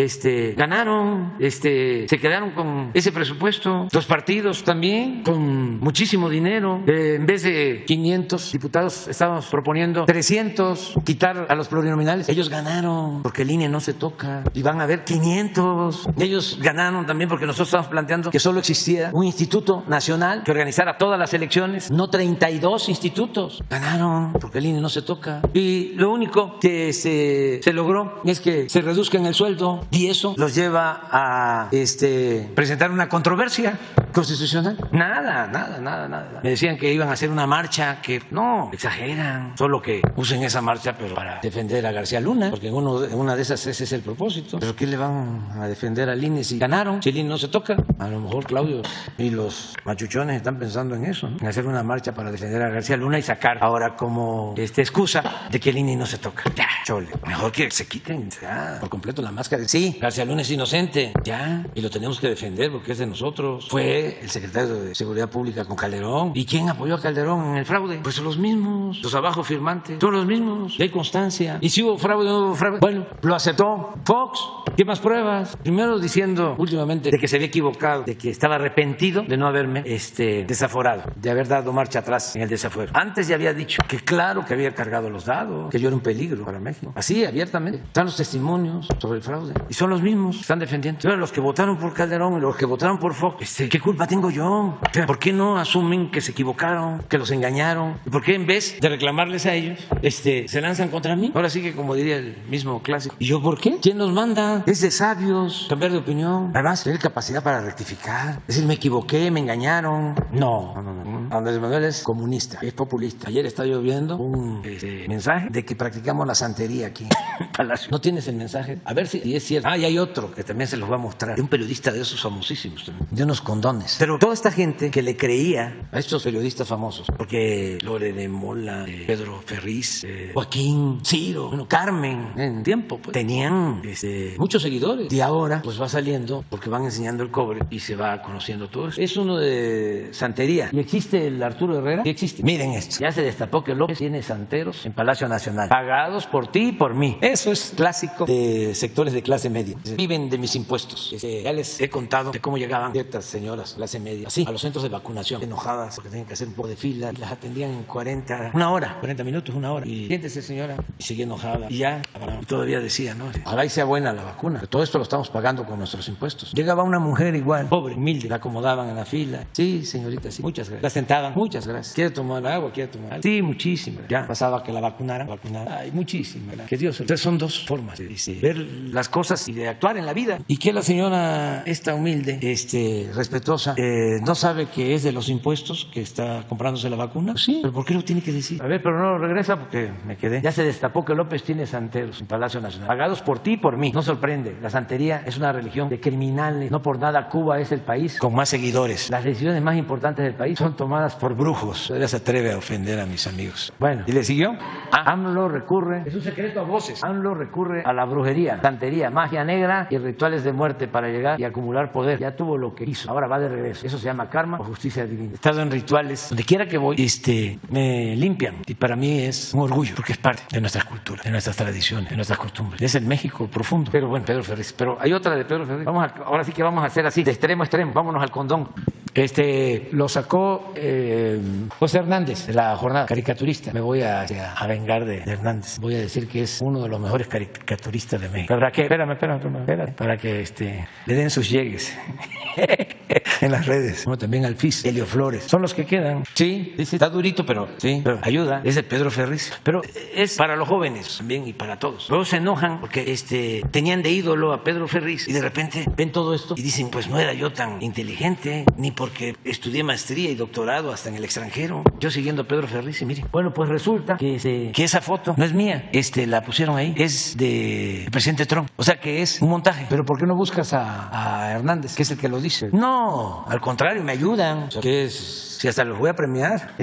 ganaron, se quedaron con ese presupuesto. Los partidos también, con muchísimo dinero. En vez de 500 diputados, estábamos proponiendo 300, quitar a los plurinominales. Ellos ganaron porque el INE no se toca. Y van a haber 500. Ellos ganaron también porque nosotros estamos planteando que solo existiera un instituto nacional que organizara todas las elecciones, no 32 institutos. Ganaron porque el INE no se toca. Y lo único que se logró es que se reduzcan el sueldo, y eso los lleva a presentar una controversia constitucional. Nada. Me decían que iban a hacer una marcha, que no, exageran. Solo que usen esa marcha pero para defender a García Luna, porque en una de esas ese es es el propósito. ¿Pero qué le van a defender al INE si ganaron? Si el INE no se toca. A lo mejor Claudio y los machuchones están pensando en eso, ¿no? En hacer una marcha para defender a García Luna y sacar ahora como excusa de que el INE no se toca. Ya, chole. Mejor que se quiten ya, por completo la máscara. Sí, García Luna es inocente. Ya. Y lo tenemos que defender porque es de nosotros. Fue el secretario de Seguridad Pública con Calderón. ¿Y quién apoyó a Calderón en el fraude? Pues los mismos. Los abajo firmantes. Son los mismos. Y hay constancia. Y si hubo fraude o no hubo fraude. Bueno, lo aceptó Fox. ¿Qué más pruebas? Primero diciendo últimamente de que se había equivocado, de que estaba arrepentido de no haberme desaforado, de haber dado marcha atrás en el desafuero. Antes ya había dicho que claro que había cargado los dados, que yo era un peligro para México. Así, abiertamente. Están los testimonios sobre el fraude. Y son los mismos que están defendiendo. Pero los que votaron por Calderón y los que votaron por Fox, ¿qué culpa tengo yo? ¿Por qué no asumen que se equivocaron, que los engañaron? ¿Y por qué en vez de reclamarles a ellos, se lanzan contra mí? Ahora sí que como diría el mismo clásico. ¿Y yo por qué? ¿Quién nos manda? Es de sabios cambiar de opinión. Además, tener capacidad para rectificar. Es decir, me equivoqué, me engañaron. No. Andrés Manuel es comunista, es populista. Ayer está lloviendo un mensaje de que practicamos la santería aquí en Palacio. ¿No tienes el mensaje? A ver si es cierto. Y hay otro que también se los va a mostrar. De un periodista de esos famosísimos también. De unos condones. Pero toda esta gente que le creía a estos periodistas famosos, porque Lore de Mola, Pedro Ferriz, Joaquín, Ciro, Carmen, en tiempo, pues, tenían muchos seguidores. Y ahora, pues va saliendo, porque van enseñando el cobre y se va conociendo todo eso. Es uno de santería. ¿Y existe el Arturo Herrera? Sí existe. Miren esto. Ya se destapó que López tiene santeros en Palacio Nacional, pagados por ti y por mí. Eso es clásico de sectores de clase media. Viven de mis impuestos. Ya les he contado de cómo llegaban ciertas señoras clase media, así, a los centros de vacunación, enojadas porque tenían que hacer un poco de fila, y las atendían en 40 minutos, una hora. Y siéntese, señora, y seguía enojada. Y ya, y todavía decía, ¿no? Ojalá y sea buena la vacuna. Pero todo esto lo estamos pagando con nuestros impuestos. Llegaba una mujer igual, pobre, humilde, la acomodaban en la fila. Sí, señorita, sí, muchas gracias. La sentaban, muchas gracias. ¿Quiere tomar agua? ¿Quiere tomar algo? Sí, muchísimas. Ya pasaba que la vacunaran. Ay, muchísimas. Que Dios. Entonces son dos formas de ver las cosas y de actuar en la vida. Y que la señora esta humilde, respetuosa, no sabe que es de los impuestos que está comprándose la vacuna. Pues sí, pero ¿por qué lo tiene que decir? A ver, pero no regresa porque me quedé. Ya se destapó que López tiene santeros en Palacio Nacional, pagados por ti y por mí. No sorprende. La santería es una religión de criminales. No por nada Cuba es el país con más seguidores. Las decisiones más importantes del país son tomadas por brujos. Ella se atreve a ofender a mis amigos. Bueno, ¿y le siguió? AMLO recurre, es un secreto a voces, AMLO recurre a la brujería, santería, magia negra y rituales de muerte para llegar y acumular poder. Ya tuvo lo que hizo, ahora va de regreso. Eso se llama karma o justicia divina. He estado en rituales, donde quiera que voy, me limpian. Y para mí es un orgullo, porque es parte de nuestras culturas, de nuestras tradiciones, de nuestras costumbres. Es el México profundo. Pero bueno, Pedro Ferriz. Pero hay otra de Pedro Ferriz. Ahora sí que vamos a hacer así, de extremo a extremo. Vámonos al condón. Lo sacó José Hernández de La Jornada, caricaturista. Me voy a vengar de Hernández. Voy a decir que es uno de los mejores caricaturistas de México. Espérame, para que le den sus llegues en las redes. Como también al FIS, Helio Flores. Son los que quedan. Sí, está durito, pero ayuda. Es de Pedro Ferriz. Pero es para los jóvenes también y para todos. Luego se enojan porque tenían de ídolo a Pedro Ferriz y de repente ven todo esto y dicen, pues no era yo tan inteligente, ni porque estudié maestría y doctorado hasta en el extranjero. Yo siguiendo a Pedro Ferriz y miren. Bueno, pues resulta que esa foto no es mía. La pusieron ahí. Es del presidente Trump. O sea que es un montaje. Pero ¿por qué no buscas a Hernández, que es el que lo dice? No, al contrario, me ayudan. O sea, que si hasta los voy a premiar.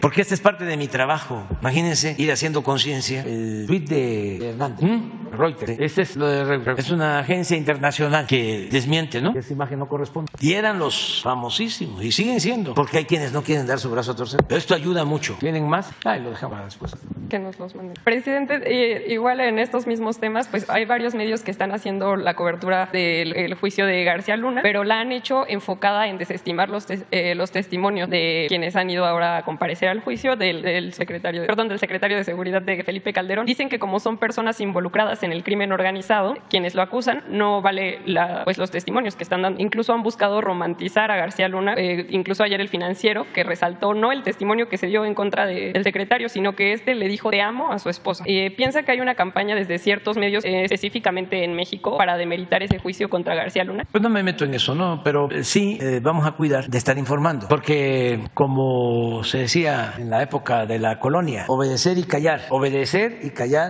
Porque esta es parte de mi trabajo. Imagínense ir haciendo conciencia. El tweet de Hernández. Reuters. Es una agencia internacional que desmiente, ¿no? Esa imagen no corresponde. Y eran los famosísimos. Y siguen siendo. Porque hay quienes no quieren dar su brazo a torcer. Pero esto ayuda mucho. ¿Tienen más? Lo dejamos para después. Que nos los manden. Presidente, igual en estos mismos temas, pues hay varios medios que están haciendo la cobertura del juicio de García Luna, pero la han hecho enfocada en desestimar los testimonios de quienes han ido ahora a comparecer al juicio del secretario de Seguridad de Felipe Calderón. Dicen que como son personas involucradas en el crimen organizado, quienes lo acusan, no vale los testimonios que están dando. Incluso han buscado romantizar a García Luna, incluso ayer el Financiero, que resaltó no el testimonio que se dio en contra del secretario, sino que le dijo dijo te amo a su esposa. ¿Piensa que hay una campaña desde ciertos medios, específicamente en México, para demeritar ese juicio contra García Luna? Pues no me meto en eso, ¿no? Pero sí vamos a cuidar de estar informando, porque como se decía en la época de la colonia, obedecer y callar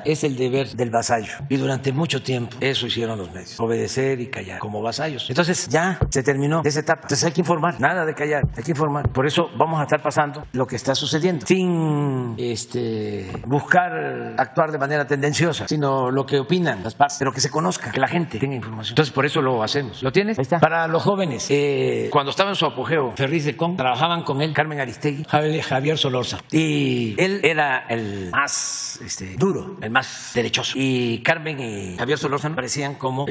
es el deber del vasallo, y durante mucho tiempo eso hicieron los medios, obedecer y callar como vasallos. Entonces ya se terminó esa etapa, entonces hay que informar, nada de callar, hay que informar. Por eso vamos a estar pasando lo que está sucediendo sin buscar actuar de manera tendenciosa, sino lo que opinan las partes, pero que se conozca, que la gente tenga información. Entonces por eso lo hacemos. ¿Lo tienes? Ahí está. Para los jóvenes, cuando estaba en su apogeo Ferriz de Con, trabajaban con él Carmen Aristegui, Javier Solórzano, y él era el más duro, el más derechoso, y Carmen y Javier Solórzano parecían como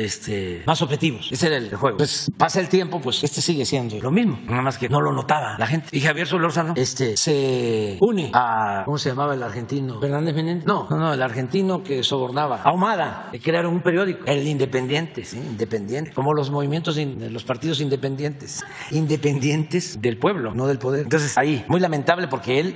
más objetivos. Ese era el juego. Pues pasa el tiempo, pues sigue siendo lo mismo, nada más que no lo notaba la gente. Y Javier Solórzano se une a, ¿cómo se llamaba el argentino? ¿Fernández Menéndez? No, el argentino que sobornaba Ahumada, que crearon un periódico, el Independiente, ¿sí? Independiente, como los movimientos, los partidos independientes del pueblo, no del poder. Entonces ahí, muy lamentable, porque él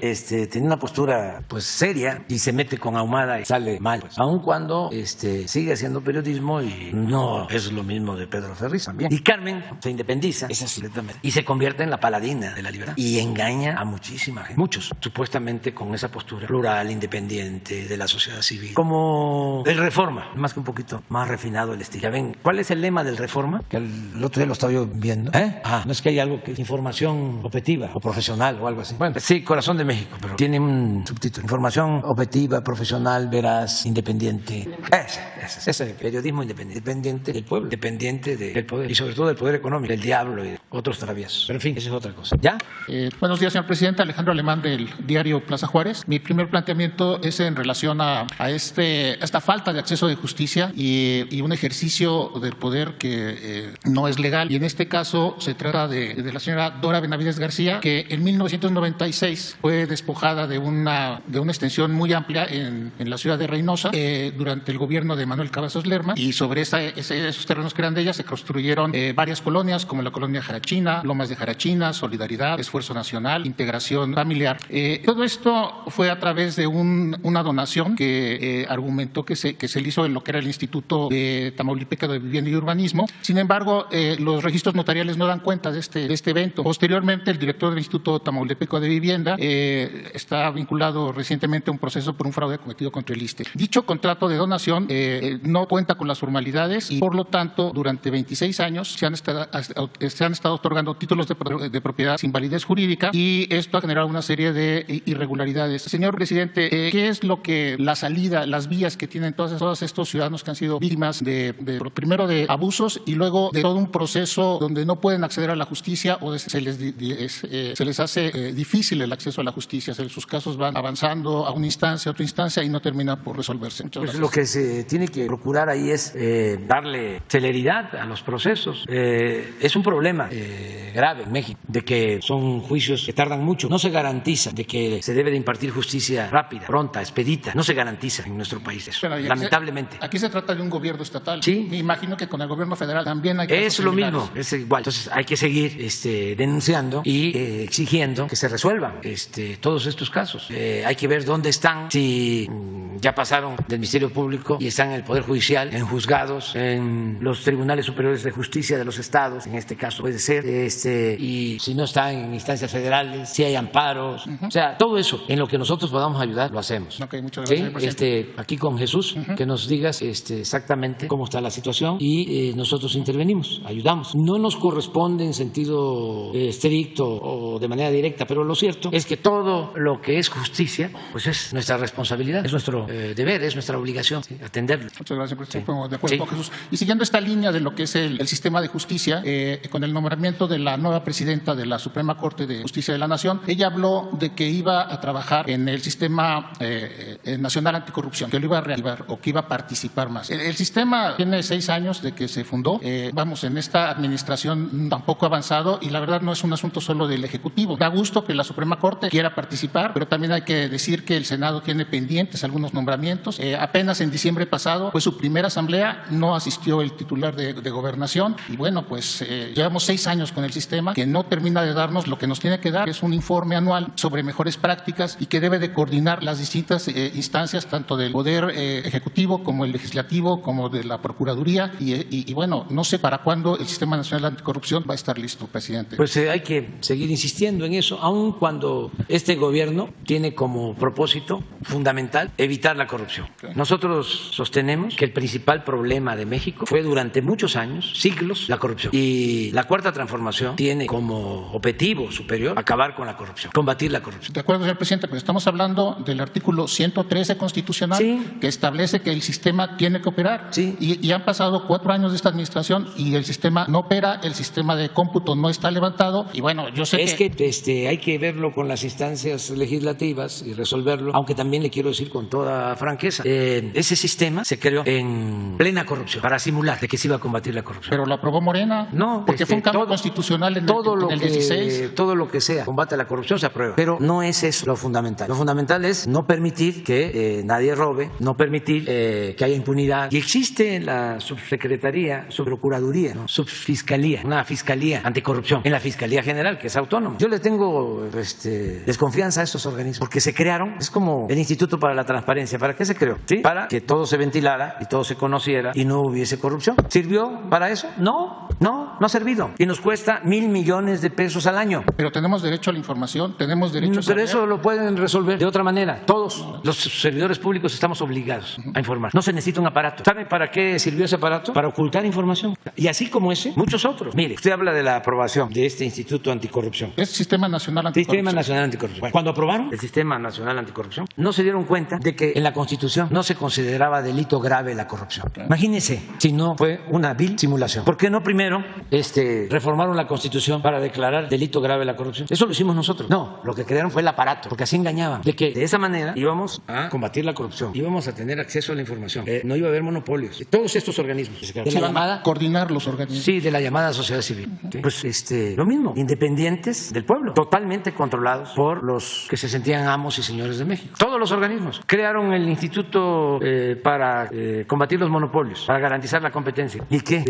tenía una postura pues seria y se mete con Ahumada y sale mal, pues, aun cuando sigue haciendo periodismo y no es lo mismo de Pedro Ferriz también. Y Carmen se independiza, es así, y se convierte en la paladina de la libertad y engaña a muchísima gente, muchos, supuestamente con esa postura plural, independiente, de la sociedad civil, como el Reforma, más que un poquito más refinado el estilo. Ya ven, ¿cuál es el lema del Reforma? Que el otro día lo estaba yo viendo. No es que hay algo que es información objetiva o profesional o algo así. Bueno, sí, Corazón de México, pero tiene un subtítulo: información objetiva, profesional, veraz, independiente. Ese periodismo independiente del pueblo, independiente del poder, y sobre todo del poder económico, del diablo y de otros traviesos. Pero en fin, eso es otra cosa. ¿Ya? Buenos días, señor presidente. Alejandro Alemán, del diario Plaza Juárez. Mi primer planteamiento es en relación a esta falta de acceso de justicia y un ejercicio del poder que no es legal. Y en este caso se trata de la señora Dora Benavides García, que en 1996 fue despojada de una extensión muy amplia en la ciudad de Reynosa durante el gobierno de Manuel Cavazos Lerma, y sobre esos terrenos que eran de ella se construyeron varias colonias, como la colonia Jarachina, Lomas de Jarachina, Solidaridad, Esfuerzo Nacional, Integración Familiar. Todo esto fue a través de una donación que argumentó que se le hizo en lo que era el Instituto de Tamaulipeca de Vivienda y Urbanismo. Sin embargo, los registros notariales no dan cuenta de este evento. Posteriormente, el director del Instituto Tamaulipeco de Vivienda está vinculado recientemente a un proceso por un fraude cometido contra el ISSSTE. Dicho contrato de donación no cuenta con las formalidades y, por lo tanto, durante 26 años se han estado otorgando títulos de propiedad sin validez jurídica, y esto ha generado una serie de irregularidades. Señor presidente, ¿qué es lo que la salida, las vías que tienen todos estos ciudadanos que han sido víctimas primero de abusos y luego de todo un proceso donde no pueden acceder a la justicia o se les hace difícil el acceso a la justicia? Sus casos van avanzando a una instancia, a otra instancia, y no termina por resolverse. Muchas gracias. Lo que se tiene que procurar ahí es darle celeridad a los procesos. Es un problema grave en México, de que son juicios que tardan mucho. No se garantiza de que se debe de impartir justicia rápida, pronta, expedita. No se garantiza en nuestro país eso, lamentablemente. Aquí se trata de un gobierno estatal. Sí. Me imagino que con el gobierno federal también hay casos Es lo mismo, es igual. Entonces hay que seguir denunciando y exigiendo que se resuelvan todos estos casos. Hay que ver dónde están, si ya pasaron del Ministerio Público y están en el Poder Judicial, en juzgados, en los tribunales superiores de justicia de los estados, en este caso puede ser, y si no están en instancias federales, si hay amparos, o sea, todo eso en lo que nosotros podamos ayudar, lo hacemos. Okay, muchas gracias, ¿Sí? Aquí con Jesús, que nos digas exactamente cómo está la situación, y nosotros intervenimos, ayudamos. No nos corresponde en sentido estricto o de manera directa, pero lo cierto es que todo lo que es justicia, pues es nuestra responsabilidad, es nuestro deber, es nuestra obligación, ¿sí? Atenderlo. Muchas gracias, presidente. De acuerdo con Jesús. Y siguiendo esta línea de lo que es el sistema de justicia, con el nombramiento de la nueva presidenta de la Suprema Corte de Justicia de la Nación, ella habló de que iba a trabajar en el sistema nacional anticorrupción, que lo iba a reactivar o que iba a participar más. El sistema tiene 6 años de que se fundó. En esta administración tampoco ha avanzado, y la verdad no es un asunto solo del Ejecutivo. Da gusto que la Suprema Corte quiera participar, pero también hay que decir que el Senado tiene pendientes algunos nombramientos. Apenas en diciembre pasado fue su primera asamblea, no asistió el titular de Gobernación, y bueno, pues llevamos 6 años con el sistema que no termina de darnos lo que nos tiene que dar, que es un informe anual sobre mejores prácticas y que debe de coordinar las distintas instancias, tanto del Poder Ejecutivo como el Legislativo, como de la Procuraduría, y bueno, no sé para cuándo el Sistema Nacional Anticorrupción va a estar listo, presidente. Pues hay que seguir insistiendo en eso, aun cuando este gobierno tiene como propósito fundamental evitar la corrupción. Nosotros sostenemos que el principal problema de México fue durante muchos años, siglos, la corrupción. Y la Cuarta Transformación tiene como objetivo superior acabar con la corrupción, combatir la corrupción. De acuerdo, señor presidente, pero estamos hablando del artículo 113 constitucional, sí, que establece que el sistema tiene que operar. Sí. Y han pasado 4 años de esta administración y el sistema no opera, el sistema de cómputo no está levantado. Y bueno, yo sé que hay que verlo con las instancias legislativas y resolverlo, aunque también le quiero decir con toda franqueza, ese sistema se creó en plena corrupción para simular de que se iba a combatir la corrupción. Pero lo aprobó Morena. No, porque fue un cambio constitucional en el 16. Todo lo que sea combate a la corrupción se aprueba, pero no es eso lo fundamental. Lo fundamental es no permitir que nadie robe, no permitir que haya impunidad. Y existe en la subsecretaría, subprocuraduría, ¿no? Subfiscalía, una fiscalía anticorrupción en la Fiscalía General, que es autónoma. Yo le tengo desconfianza a estos organismos porque se crearon, es como el Instituto para la Transparencia. ¿Para qué se creó? ¿Sí? Para que todo se ventilara y todo se conociera y no hubiese corrupción. ¿Sirvió para eso? No ha servido. Y nos cuesta 1,000 millones de pesos al año. Pero tenemos derecho a la información, tenemos derecho a saber. Pero eso lo pueden resolver de otra manera. Todos los servidores públicos estamos obligados a informar. No se necesita un aparato. ¿Sabe para qué sirvió ese aparato? Para ocultar información. Y así como ese, muchos otros. Mire, usted habla de la aprobación de este Instituto Anticorrupción. Es Sistema Nacional Anticorrupción. Sistema Nacional Anticorrupción. Bueno, cuando aprobaron el Sistema Nacional Anticorrupción, no se dieron cuenta de que en la Constitución no se consideraba delito grave la corrupción. Imagínense si no fue una vil simulación. ¿Por qué no primero reformaron la Constitución para declarar delito grave la corrupción? Eso lo hicimos nosotros. No, lo que crearon fue el aparato, porque así engañaban, de que de esa manera íbamos a combatir la corrupción, íbamos a tener acceso a la información, no iba a haber monopolios. Todos estos organismos coordinar los organismos. Sí, de la llamada sociedad civil. Pues lo mismo, independientes del pueblo, totalmente controlados por los que se sentían amos y señores de México. Todos los organismos crearon el Instituto para combatir los monopolios, para garantizar la competencia. ¿Y qué?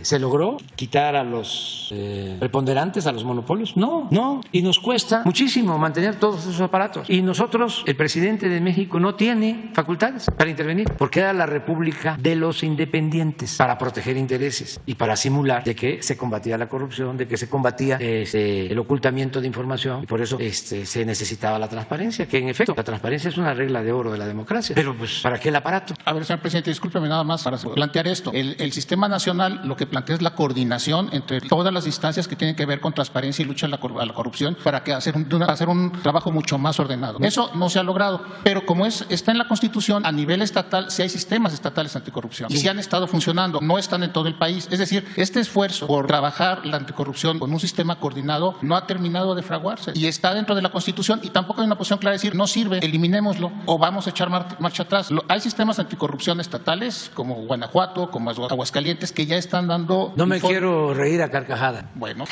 ¿Se logró quitar a los preponderantes, a los monopolios? No. Y nos cuesta muchísimo mantener todos esos aparatos. Y nosotros, el presidente de México no tiene facultades para intervenir, porque era la República de los independientes, para proteger intereses y para simular de que se combatía la corrupción, de que se combatía el ocultamiento de información, y por eso se necesitaba la transparencia, que en efecto la transparencia es una regla de oro de la democracia. Pero pues, ¿para qué el aparato? A ver, señor presidente, discúlpeme nada más para plantear esto. El Sistema Nacional lo que plantea es la coordinación entre todas las instancias que tienen que ver con transparencia y lucha a la corrupción para que hacer un trabajo mucho más ordenado. Eso no se ha logrado, pero como está en la Constitución, a nivel estatal sí hay sistemas estatales anticorrupción y sí han estado funcionando, no están en todo el país. Es decir, este esfuerzo por trabajar la anticorrupción con un sistema coordinado no ha terminado de fraguarse y está dentro de la Constitución, y tampoco hay una posición clara de decir no sirve, eliminémoslo o vamos a echar marcha atrás. Hay sistemas anticorrupción estatales como Guanajuato, como Aguascalientes, que ya están dando... No me quiero reír a carcajada. Bueno.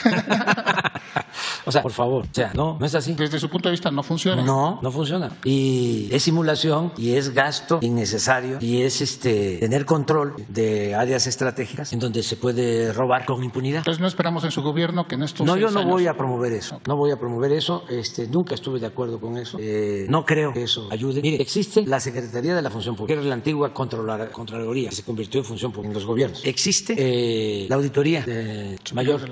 O sea, por favor, no es así. Desde su punto de vista no funciona. No funciona. Y es simulación y es gasto innecesario y es tener control de áreas estratégicas en donde se puede robar con impunidad. Entonces no esperamos en su gobierno que en estos yo no voy a promover eso. No voy a promover eso. Nunca estuve de acuerdo con eso. No creo que eso ayude. Mire, existe la Secretaría de la Función Pública, que era la antigua Contraloría, que se convirtió en función pública en los gobiernos. Existe la Auditoría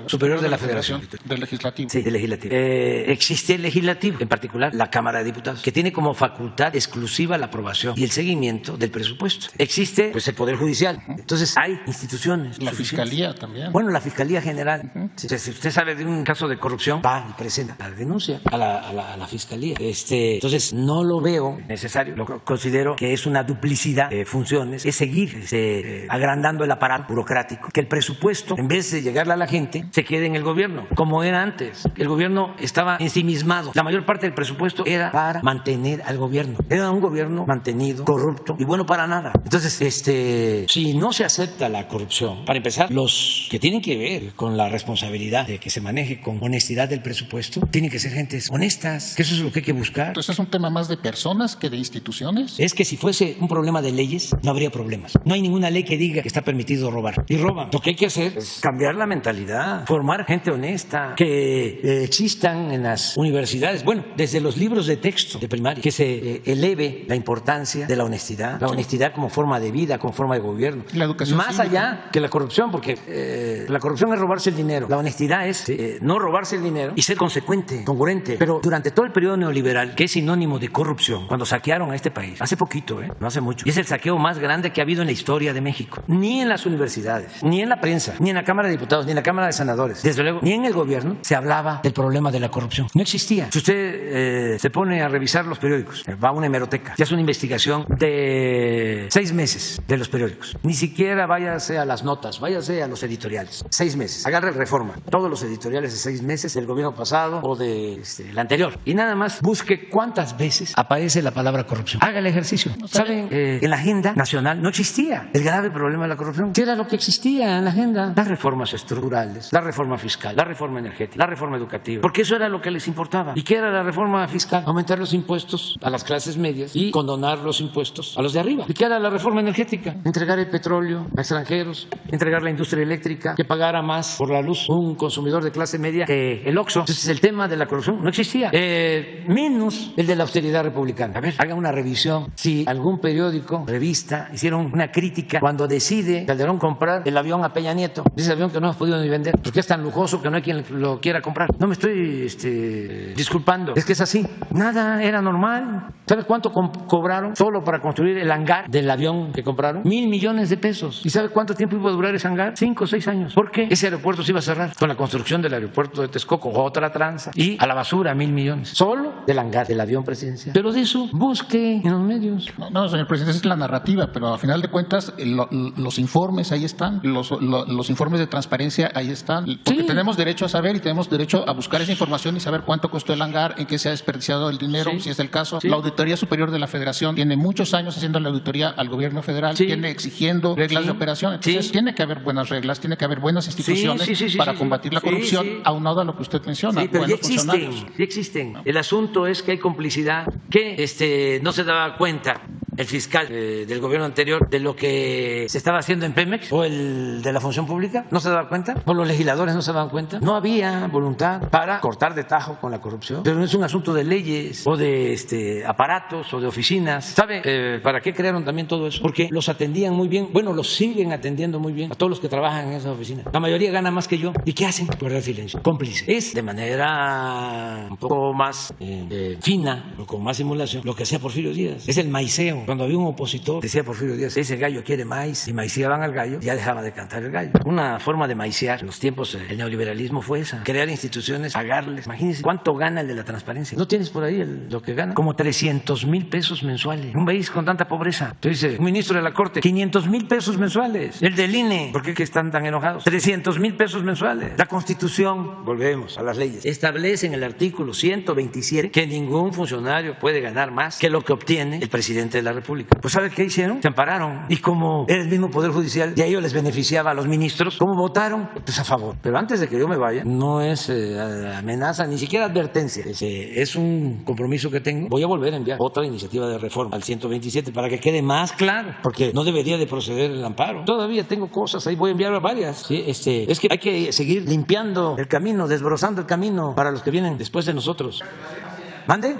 Superior de la Federación. Del Legislativo. Sí, del Legislativo. Existe el Legislativo, en particular la Cámara de Diputados, que tiene como facultad exclusiva la aprobación y el seguimiento del presupuesto. Existe el Poder Judicial. Entonces hay instituciones. La Fiscalía también. Bueno, la Fiscalía General. Si usted sabe de un caso de corrupción, va y presenta la denuncia a la Fiscalía. Entonces no lo veo necesario. Lo considero que es una duplicidad de funciones, es seguir agrandando el aparato burocrático, que el presupuesto, en vez de llegarle a la gente, se quede en el gobierno, como era antes. El gobierno estaba ensimismado. La mayor parte del presupuesto era para mantener al gobierno. Era un gobierno mantenido, corrupto y bueno para nada. Entonces, si no se acepta la corrupción, para empezar, los que tienen que ver con la responsabilidad de que se maneje con honestidad del presupuesto, tienen que ser gentes honestas, que eso es lo que hay que buscar. Entonces, ¿es un tema más de personas que de instituciones? Es que si fuese un problema de leyes, no habría problemas. No hay ninguna ley que diga que está permitido robar. Y roban. Lo que hay que hacer es cambiar la mentalidad, formar gente honesta, que existan en las universidades, bueno, desde los libros de texto de primaria, que se eleve la importancia de la honestidad como forma de vida, como forma de gobierno. La educación más cívica. allá que la corrupción, porque la corrupción es robarse el dinero, la honestidad es no robarse el dinero y ser consecuente, congruente. Pero durante todo el periodo neoliberal, que es sinónimo de corrupción, cuando saquearon a este país, hace poquito, no hace mucho, y es el saqueo más grande que ha habido en la historia de México. Ni en las universidades, ni en la prensa, ni en la Cámara de Diputados, ni en la Cámara de Senadores, desde luego, ni en el gobierno se hablaba del problema de la corrupción. No existía. Si usted se pone a revisar los periódicos, va a una hemeroteca y hace una investigación de 6 meses de los periódicos. Ni siquiera váyase a las notas, váyase a los editoriales. 6 meses. Agarre Reforma. Todos los editoriales de 6 meses del gobierno pasado o del anterior. Y nada más busque cuántas veces aparece la palabra corrupción. Haga el ejercicio. ¿Saben? En la agenda nacional no existía el grave problema de la corrupción. ¿Qué era lo que existía en la agenda? Las reformas estructurales, la reforma fiscal, la reforma energética, la reforma educativa. Porque eso era lo que les importaba. ¿Y qué era la reforma fiscal? Aumentar los impuestos a las clases medias y condonar los impuestos a los de arriba. ¿Y qué era la reforma energética? Entregar el petróleo a extranjeros, entregar la industria eléctrica, que pagara más por la luz un consumidor de clase media que el Oxxo. Entonces el tema de la corrupción no existía. Menos el de la austeridad republicana. A ver, hagan una revisión. Si algún periódico, revista, hicieron una crítica cuando decide Calderón comprar el avión a Peña Nieto. Ese avión que no hemos podido ni vender, porque es tan lujoso que no hay quien lo quiera comprar. No me estoy disculpando, es que es así. Nada era normal. ¿Sabes cuánto cobraron solo para construir el hangar del avión que compraron? 1,000 millones de pesos. ¿Y sabe cuánto tiempo iba a durar ese hangar? 5 o 6 años. ¿Por qué? Ese aeropuerto se iba a cerrar con la construcción del aeropuerto de Texcoco, otra tranza, y a la basura 1,000 millones. Solo del hangar del avión presidencial. Pero de eso busque en los medios. No, señor presidente, esa es la narrativa, pero a final de cuentas los informes ahí están, los informes de transparencia ahí están, porque tenemos derecho a saber y tenemos derecho a buscar esa información y saber cuánto costó el hangar, en qué se ha desperdiciado el dinero, si es el caso. La Auditoría Superior de la Federación tiene muchos años haciendo la auditoría al gobierno federal, tiene exigiendo reglas de operación, entonces tiene que haber buenas reglas, tiene que haber buenas instituciones para combatir la corrupción, aunado a lo que usted menciona, pero buenos funcionarios. Sí existen. El asunto es que hay complicidad, que no se daba cuenta el fiscal del gobierno anterior de lo que se estaba haciendo en Pemex, o el de la función pública, no se daba cuenta, o los legisladores no se daban cuenta. No había voluntad para cortar de tajo con la corrupción, pero no es un asunto de leyes o de aparatos o de oficinas. ¿Sabe para qué crearon también todo eso? Porque los atendían muy bien, bueno, los siguen atendiendo muy bien a todos los que trabajan en esas oficinas. La mayoría gana más que yo. ¿Y qué hacen? Guardar silencio, cómplice. Es de manera un poco más fina, o con más simulación, lo que hacía Porfirio Díaz. Es el maiceo. Cuando había un opositor, decía Porfirio Díaz, ese gallo quiere maíz, y maiciaban al gallo, ya dejaba de cantar el gallo. Una forma de maiciar en los tiempos del neoliberalismo fue esa, crear instituciones, pagarles. Imagínense cuánto gana el de la transparencia. ¿No tienes por ahí lo que gana? Como 300,000 pesos mensuales. Un país con tanta pobreza. Entonces, un ministro de la Corte, 500,000 pesos mensuales. El del INE, ¿por qué que están tan enojados? 300,000 pesos mensuales. La Constitución, volvemos a las leyes, establece en el artículo 127 que ningún funcionario puede ganar más que lo que obtiene el presidente de la República. Pues ¿sabe qué hicieron? Se ampararon. Y como era el mismo Poder Judicial y a ellos les beneficiaba a los ministros, ¿cómo votaron? Pues a favor. Pero antes de que yo me vaya, no es amenaza, ni siquiera advertencia. Es un compromiso que tengo. Voy a volver a enviar otra iniciativa de reforma al 127 para que quede más claro, porque no debería de proceder el amparo. Todavía tengo cosas ahí, voy a enviar varias. ¿Sí? Es que hay que seguir limpiando el camino, desbrozando el camino para los que vienen después de nosotros. ¿Mande?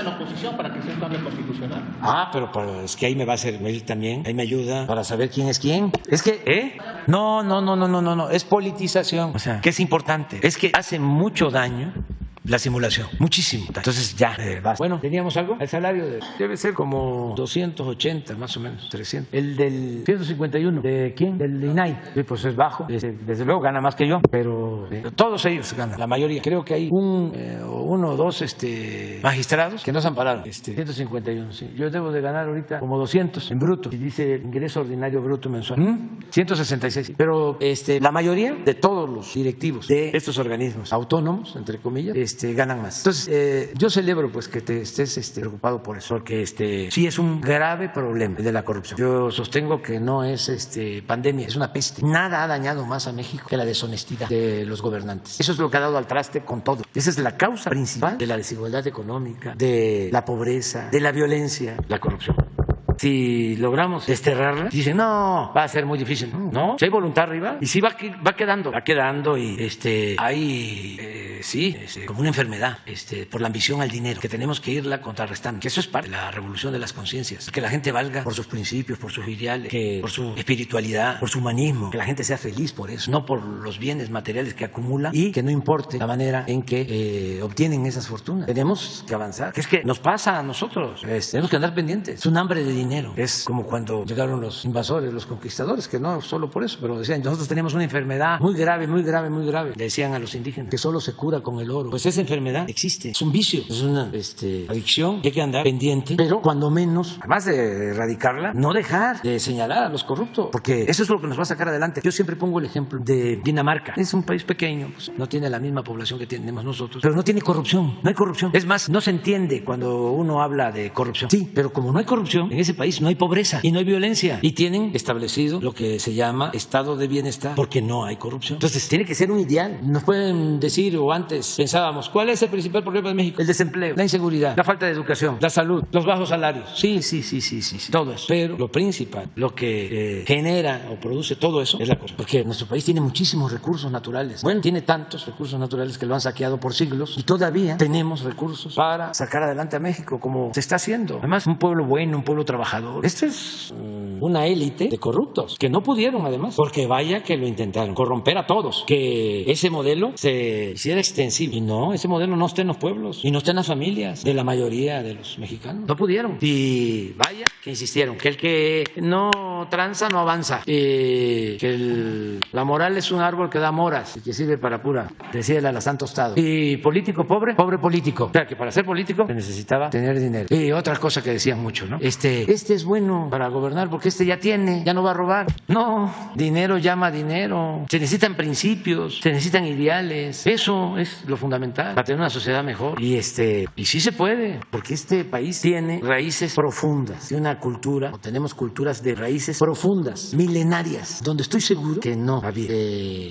La oposición para que sea un cambio constitucional. Pero es que ahí me va a servir también, ahí me ayuda para saber quién es quién. Es que, No, es politización, o sea, que es importante. Es que hace mucho daño la simulación, muchísimo. Entonces ya, basta. Bueno, ¿teníamos algo? El salario debe ser como 280, más o menos, 300. El del 151, ¿de quién? Del INAI. Sí, pues es bajo, desde luego gana más que yo, pero todos ellos ganan, la mayoría. Creo que hay uno o dos magistrados que no se ampararon. 151, sí. Yo debo de ganar ahorita como 200 en bruto, y dice ingreso ordinario bruto mensual. 166, sí. Pero la mayoría de todos los directivos de estos organismos autónomos, entre comillas, ganan más. Entonces, yo celebro pues que te estés preocupado por eso, porque sí es un grave problema de la corrupción. Yo sostengo que no es pandemia, es una peste. Nada ha dañado más a México que la deshonestidad de los gobernantes. Eso es lo que ha dado al traste con todo. Esa es la causa principal de la desigualdad económica, de la pobreza, de la violencia, la corrupción. Si logramos desterrarla, dicen, no, va a ser muy difícil. No, si hay voluntad arriba, y si va quedando y hay sí, como una enfermedad, por la ambición al dinero, que tenemos que irla contrarrestando, que eso es parte de la revolución de las conciencias, que la gente valga por sus principios, por sus ideales, por su espiritualidad, por su humanismo, que la gente sea feliz por eso, no por los bienes materiales que acumula y que no importe la manera en que obtienen esas fortunas. Tenemos que avanzar, que es que nos pasa a nosotros, tenemos que andar pendientes. Es un hambre de dinero, es como cuando llegaron los invasores, los conquistadores, que no solo por eso, pero decían, nosotros tenemos una enfermedad muy grave, muy grave, muy grave. Le decían a los indígenas que solo se cura con el oro. Pues esa enfermedad existe, es un vicio, es una adicción que hay que andar pendiente, pero cuando menos, además de erradicarla, no dejar de señalar a los corruptos, porque eso es lo que nos va a sacar adelante. Yo siempre pongo el ejemplo de Dinamarca. Es un país pequeño, pues, no tiene la misma población que tenemos nosotros, pero no tiene corrupción, no hay corrupción. Es más, no se entiende cuando uno habla de corrupción. Sí, pero como no hay corrupción, en ese país no hay pobreza y no hay violencia, y tienen establecido lo que se llama estado de bienestar porque no hay corrupción. Entonces tiene que ser un ideal. Nos pueden decir, o antes pensábamos, ¿cuál es el principal problema de México? El desempleo, la inseguridad, la falta de educación, la salud, los bajos salarios. Sí, todo eso. Pero lo principal, lo que genera o produce todo eso es la corrupción. Porque nuestro país tiene muchísimos recursos naturales. Bueno, tiene tantos recursos naturales que lo han saqueado por siglos y todavía tenemos recursos para sacar adelante a México como se está haciendo. Además, un pueblo bueno, un pueblo trabajador. Esto es una élite de corruptos que no pudieron, además, porque vaya que lo intentaron, corromper a todos, que ese modelo se hiciera extensible. Y no, ese modelo no está en los pueblos y no está en las familias de la mayoría de los mexicanos. No pudieron. Y vaya que insistieron, que el que no tranza no avanza, que la moral es un árbol que da moras y que sirve para pura, decía el alazán tostado. Y político pobre, pobre político. O sea, que para ser político se necesitaba tener dinero. Y otra cosa que decían mucho, ¿no? Este es bueno para gobernar porque ya tiene, ya no va a robar. No, dinero llama dinero. Se necesitan principios, se necesitan ideales. Eso es lo fundamental para tener una sociedad mejor. Y sí se puede, porque este país tiene raíces profundas, tiene una cultura, o tenemos culturas de raíces profundas, milenarias, donde estoy seguro que no había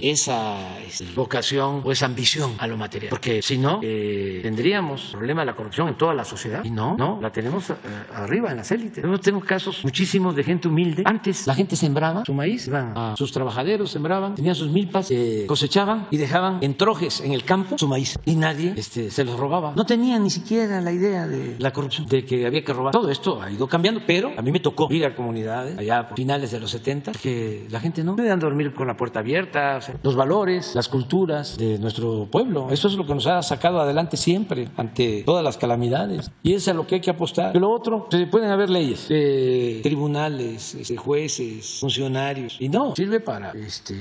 esa vocación o esa ambición a lo material. Porque si no, tendríamos el problema de la corrupción en toda la sociedad. Y no, la tenemos arriba, en las élites. Yo tengo casos muchísimos de gente humilde. Antes la gente sembraba su maíz, iban a sus trabajaderos, sembraban, tenían sus milpas, cosechaban y dejaban en trojes en el campo su maíz. Y nadie se los robaba. No tenían ni siquiera la idea de la corrupción, de que había que robar. Todo esto ha ido cambiando, pero a mí me tocó ir a comunidades allá por finales de los 70, que la gente no podía dormir con la puerta abierta. O sea, los valores, las culturas de nuestro pueblo, eso es lo que nos ha sacado adelante siempre ante todas las calamidades. Y eso es a lo que hay que apostar. Y lo otro, pueden haber leyes, tribunales, jueces, funcionarios, y no sirve para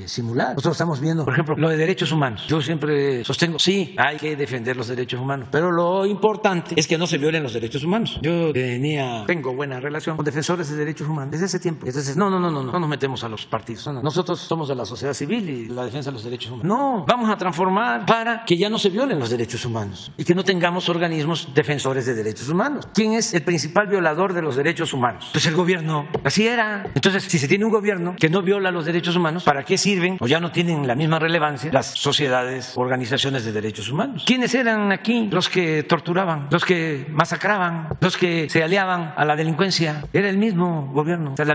simular. Nosotros estamos viendo, por ejemplo, lo de derechos humanos. Yo siempre sostengo, sí, hay que defender los derechos humanos, pero lo importante es que no se violen los derechos humanos. Yo tengo buena relación con defensores de derechos humanos desde ese tiempo. Entonces, no nos metemos a los partidos. No. Nosotros somos de la sociedad civil y la defensa de los derechos humanos. No, vamos a transformar para que ya no se violen los derechos humanos y que no tengamos organismos defensores de derechos humanos. ¿Quién es el principal violador de los derechos humanos? Pues el gobierno. Así era. Entonces, si se tiene un gobierno que no viola los derechos humanos, ¿para qué sirven o ya no tienen la misma relevancia las sociedades, organizaciones de derechos humanos? ¿Quiénes eran aquí los que torturaban, los que masacraban, los que se aliaban a la delincuencia? Era el mismo gobierno. O sea,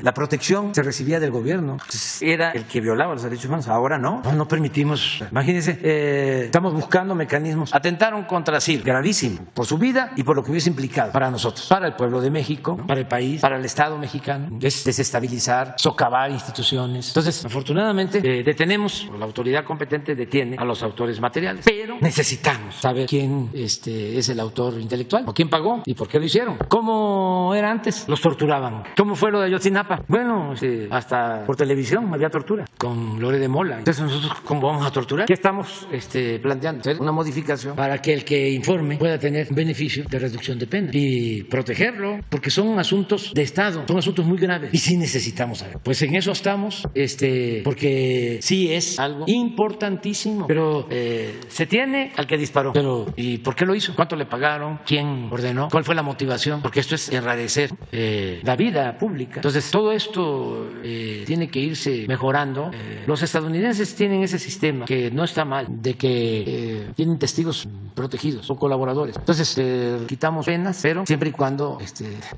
la protección se recibía del gobierno. Entonces, era el que violaba los derechos humanos. Ahora no permitimos. Imagínense, estamos buscando mecanismos. Atentaron contra Ciro, gravísimo, por su vida y por lo que hubiese implicado para nosotros, para el pueblo de México, para el país, para el Estado mexicano. Es desestabilizar, socavar instituciones. Entonces, afortunadamente, detenemos, o la autoridad competente detiene a los autores materiales, pero necesitamos saber quién es el autor intelectual, o quién pagó y por qué lo hicieron. ¿Cómo era antes? Los torturaban. ¿Cómo fue lo de Ayotzinapa? Bueno, hasta por televisión había tortura con Lore de Mola. Entonces, nosotros, ¿cómo vamos a torturar? ¿Qué estamos planteando? Hacer una modificación para que el que informe pueda tener beneficio de reducción de pena y protegerlo, porque son asuntos de Estado, son asuntos muy graves y sí necesitamos saber. Pues en eso estamos, porque sí es algo importantísimo, pero se tiene al que disparó. Pero ¿y por qué lo hizo? ¿Cuánto le pagaron? ¿Quién ordenó? ¿Cuál fue la motivación? Porque esto es enrarecer la vida pública. Entonces, todo esto tiene que irse mejorando. Los estadounidenses tienen ese sistema que no está mal, de que tienen testigos protegidos o colaboradores. Entonces, quitamos penas, pero siempre y cuando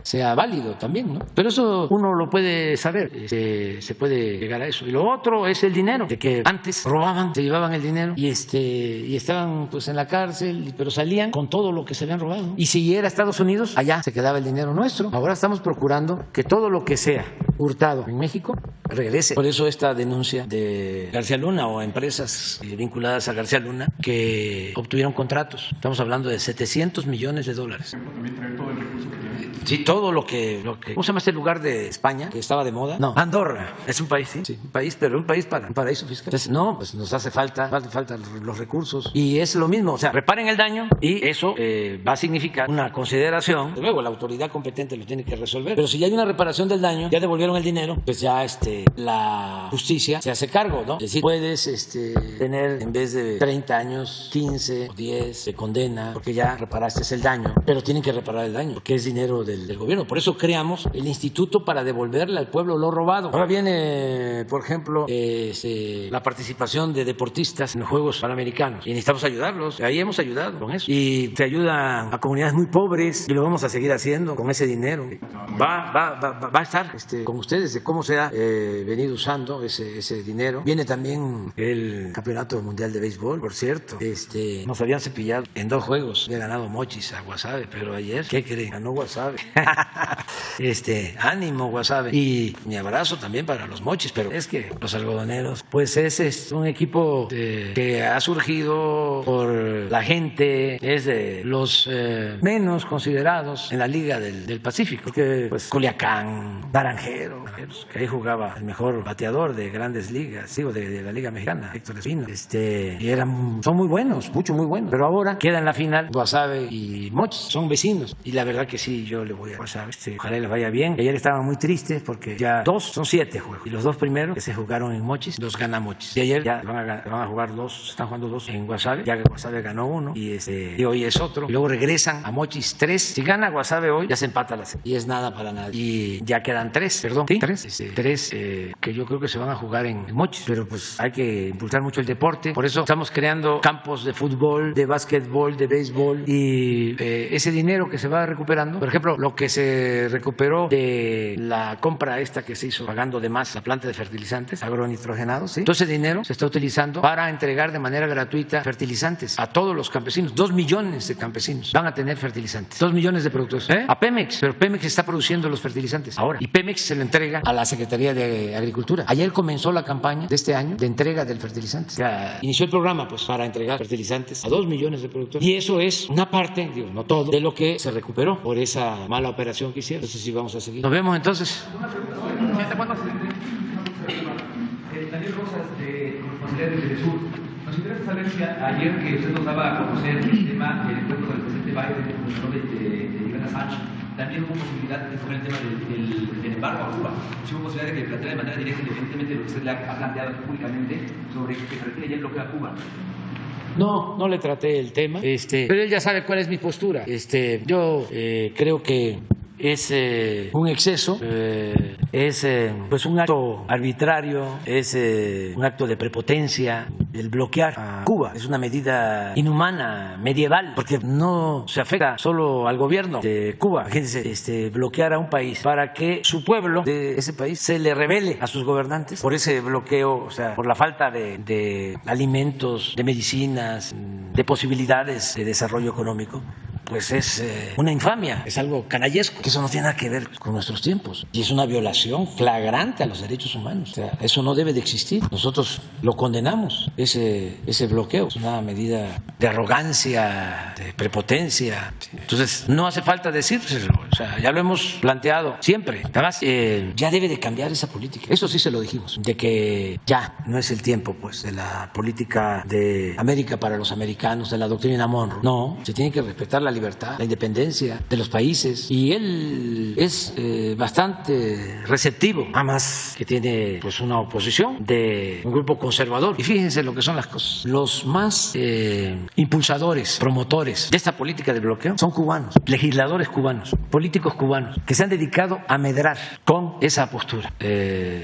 sea válido también, ¿no? Pero eso uno lo puede saber, se puede llegar a eso. Y lo otro es el dinero, de que antes robaban, se llevaban el dinero y estaban pues en la cárcel, pero salían con todo lo que se habían robado. Y si era Estados Unidos, allá se quedaba el dinero nuestro. Ahora estamos procurando que todo lo que sea hurtado en México regrese. Por eso esta denuncia de García Luna o empresas vinculadas a García Luna que obtuvieron contratos. Estamos hablando de $700 millones. Sí, todo lo que ¿cómo se llama este lugar de España que estaba de moda? No, Andorra. Es un país, sí, un país, pero un país para un paraíso fiscal. Entonces, no, pues nos hace falta los recursos. Y es lo mismo, o sea, reparen el daño y eso va a significar una consideración. Luego la autoridad competente lo tiene que resolver. Pero si ya hay una reparación del daño, ya devolvieron el dinero, pues ya la justicia se hace cargo, ¿no? Es decir, puedes tener en vez de 30 años, 15 o 10 de condena, porque ya reparaste el daño, pero tienen que reparar el daño, porque es dinero del gobierno. Por eso creamos el instituto para devolverle al pueblo lo robado. Ahora viene, por ejemplo, la participación de deportistas en los Juegos Panamericanos y necesitamos ayudarlos. Ahí hemos ayudado con eso. Y se ayuda a comunidades muy pobres y lo vamos a seguir haciendo con ese dinero. Va a estar con ustedes de cómo se ha venido usando ese dinero. Viene también el Campeonato Mundial de Béisbol, por cierto. Nos habían cepillado en 2 juegos. Había ganado Mochis a Guasave, pero ayer, ¿qué creen? Ganó Guasave. Ánimo, Guasave. Y mi abrazo también para los Mochis, pero es que los algodoneros, pues es un equipo que ha surgido por la gente, es de los menos considerados en la Liga del Pacífico, porque pues Culiacán, Naranjero, que ahí jugaba el mejor bateador de Grandes Ligas, digo, de la Liga Mexicana, Héctor Espino, y son muy buenos, muy buenos, pero ahora queda en la final Guasave y Mochis, son vecinos, y la verdad que sí, yo le voy a Guasave, ojalá les vaya bien. Ayer estaban muy tristes porque ya son 7 juegos, y los 2 primeros que se jugaron en Mochis, los gana Mochis, y ayer ya van a jugar 2, están jugando 2 en Guasave, ya que Guasave ganó 1, y hoy es otro, y luego regresan a Mochis 3, si gana Guasave hoy, ya se empata la serie, y es nada para nada, y ya quedan 3, perdón, ¿sí? 3 que yo creo que se van a jugar en Mochis, pero pues hay que impulsar mucho el deporte, por eso estamos creando campos de fútbol, de básquetbol, de béisbol, y ese dinero que se va recuperando, por ejemplo, lo que se recuperó de la compra esta que se hizo pagando de más la planta de fertilizantes agronitrogenados, ¿sí? Todo ese dinero se está utilizando para entregar de manera gratuita fertilizantes a todos los campesinos. 2 millones de campesinos van a tener fertilizantes, 2 millones de productores, a Pemex, pero Pemex está produciendo los fertilizantes ahora y Pemex se lo entrega a la Secretaría de Agricultura. Ayer comenzó la campaña de este año de entrega del fertilizante. O sea, inició el programa pues para entregar fertilizantes a 2 millones de productores, y eso es una parte, digo, no todo, de lo que se recuperó por esa mala operación que hicieron. Entonces sí vamos a seguir. Nos vemos entonces. Daniel Rosas, de Corresponsabilidad de Telesur. Nos interesa saber si ayer que usted nos daba a conocer el tema del encuentro del presidente Biden con el de Julian Assange, también hubo posibilidad de tocar el tema del embargo a Cuba. Si hubo posibilidad de que planteara de manera directa, independientemente de lo que usted le ha planteado públicamente, sobre que retire ya el bloqueo a Cuba. No le traté el tema, pero él ya sabe cuál es mi postura. Yo creo que es un exceso, es pues un acto arbitrario, es un acto de prepotencia el bloquear a Cuba. Es una medida inhumana, medieval, porque no se afecta solo al gobierno de Cuba. Fíjense, bloquear a un país para que su pueblo de ese país se le revele a sus gobernantes por ese bloqueo, o sea, por la falta de alimentos, de medicinas, de posibilidades de desarrollo económico. Pues es una infamia, es algo canallesco, que eso no tiene nada que ver con nuestros tiempos y es una violación flagrante a los derechos humanos. O sea, eso no debe de existir. Nosotros lo condenamos, ese bloqueo. Es una medida de arrogancia, de prepotencia. Entonces, no hace falta decírselo. O sea, ya lo hemos planteado siempre. Además, ya debe de cambiar esa política. Eso sí se lo dijimos, de que ya no es el tiempo pues de la política de América para los americanos, de la doctrina Monroe. No, se tiene que respetar la libertad, la independencia de los países, y él es bastante receptivo, además que tiene pues una oposición de un grupo conservador. Y fíjense lo que son las cosas. Los más impulsadores, promotores de esta política de bloqueo son cubanos, legisladores cubanos, políticos cubanos, que se han dedicado a medrar con esa postura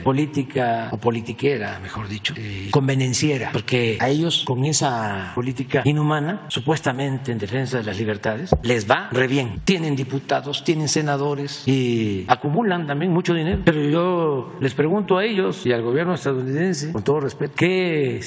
política o politiquera, mejor dicho, convenenciera, porque a ellos con esa política inhumana, supuestamente en defensa de las libertades, militares les va re bien. Tienen diputados, tienen senadores y acumulan también mucho dinero. Pero yo les pregunto a ellos y al gobierno estadounidense, con todo respeto, ¿qué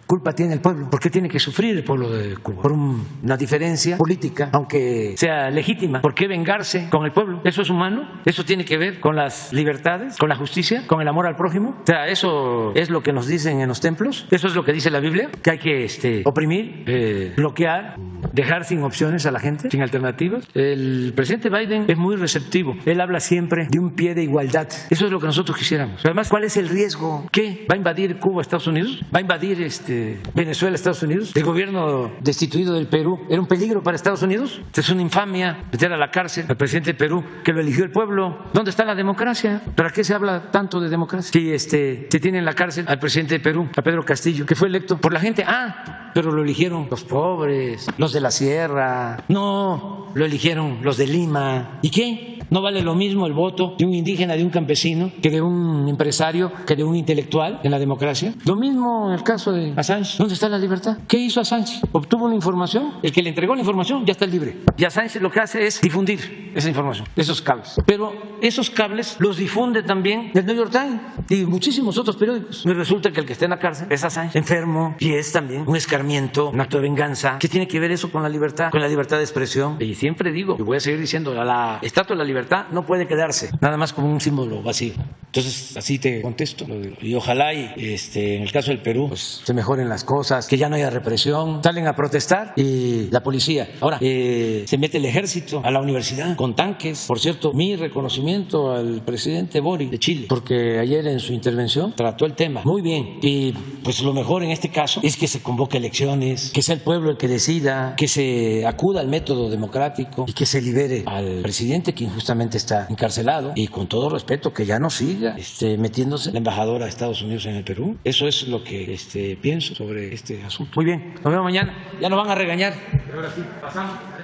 culpa tiene el pueblo? ¿Por qué tiene que sufrir el pueblo de Cuba? Por una diferencia política, aunque sea legítima. ¿Por qué vengarse con el pueblo? ¿Eso es humano? ¿Eso tiene que ver con las libertades, con la justicia, con el amor al prójimo? O sea, ¿eso es lo que nos dicen en los templos? ¿Eso es lo que dice la Biblia? ¿Que hay que oprimir, bloquear, dejar sin opciones a la gente, sin alternativas? El presidente Biden es muy receptivo. Él habla siempre de un pie de igualdad. Eso es lo que nosotros quisiéramos. Además, ¿cuál es el riesgo? ¿Qué? ¿Va a invadir Cuba a Estados Unidos? ¿Va a invadir Venezuela a Estados Unidos? ¿El gobierno destituido del Perú era un peligro para Estados Unidos? Es una infamia meter a la cárcel al presidente de Perú, que lo eligió el pueblo. ¿Dónde está la democracia? ¿Para qué se habla tanto de democracia? Si tiene en la cárcel al presidente de Perú, a Pedro Castillo, que fue electo por la gente. Pero lo eligieron los pobres, los de la sierra. No, lo eligieron los de Lima. ¿Y qué? ¿No vale lo mismo el voto de un indígena, de un campesino, que de un empresario, que de un intelectual en la democracia? Lo mismo en el caso de Assange. ¿Dónde está la libertad? ¿Qué hizo Assange? Obtuvo una información. El que le entregó la información ya está libre. Y Assange lo que hace es difundir esa información, esos cables. Pero esos cables los difunde también el New York Times y muchísimos otros periódicos. Y resulta que el que está en la cárcel es Assange, enfermo, y es también un escarmiento, un acto de venganza. ¿Qué tiene que ver eso con la libertad de expresión? Y siempre digo, y voy a seguir diciendo, la estatua de la libertad no puede quedarse nada más como un símbolo vacío. Entonces, así te contesto. Y ojalá en el caso del Perú, pues, se mejoren las cosas, que ya no haya represión. Salen a protestar y la policía. Ahora, se mete el ejército a la universidad con tanques. Por cierto, mi reconocimiento al presidente Boric de Chile, porque ayer en su intervención trató el tema muy bien. Y pues lo mejor en este caso es que se convoque elecciones, que sea el pueblo el que decida, que se acuda al método democrático y que se libere al presidente que injustamente está encarcelado, y con todo respeto que ya no siga metiéndose la embajadora de Estados Unidos en el Perú. Eso es lo que pienso sobre este asunto. Muy bien, nos vemos mañana. Ya nos van a regañar. Ahora sí, pasamos.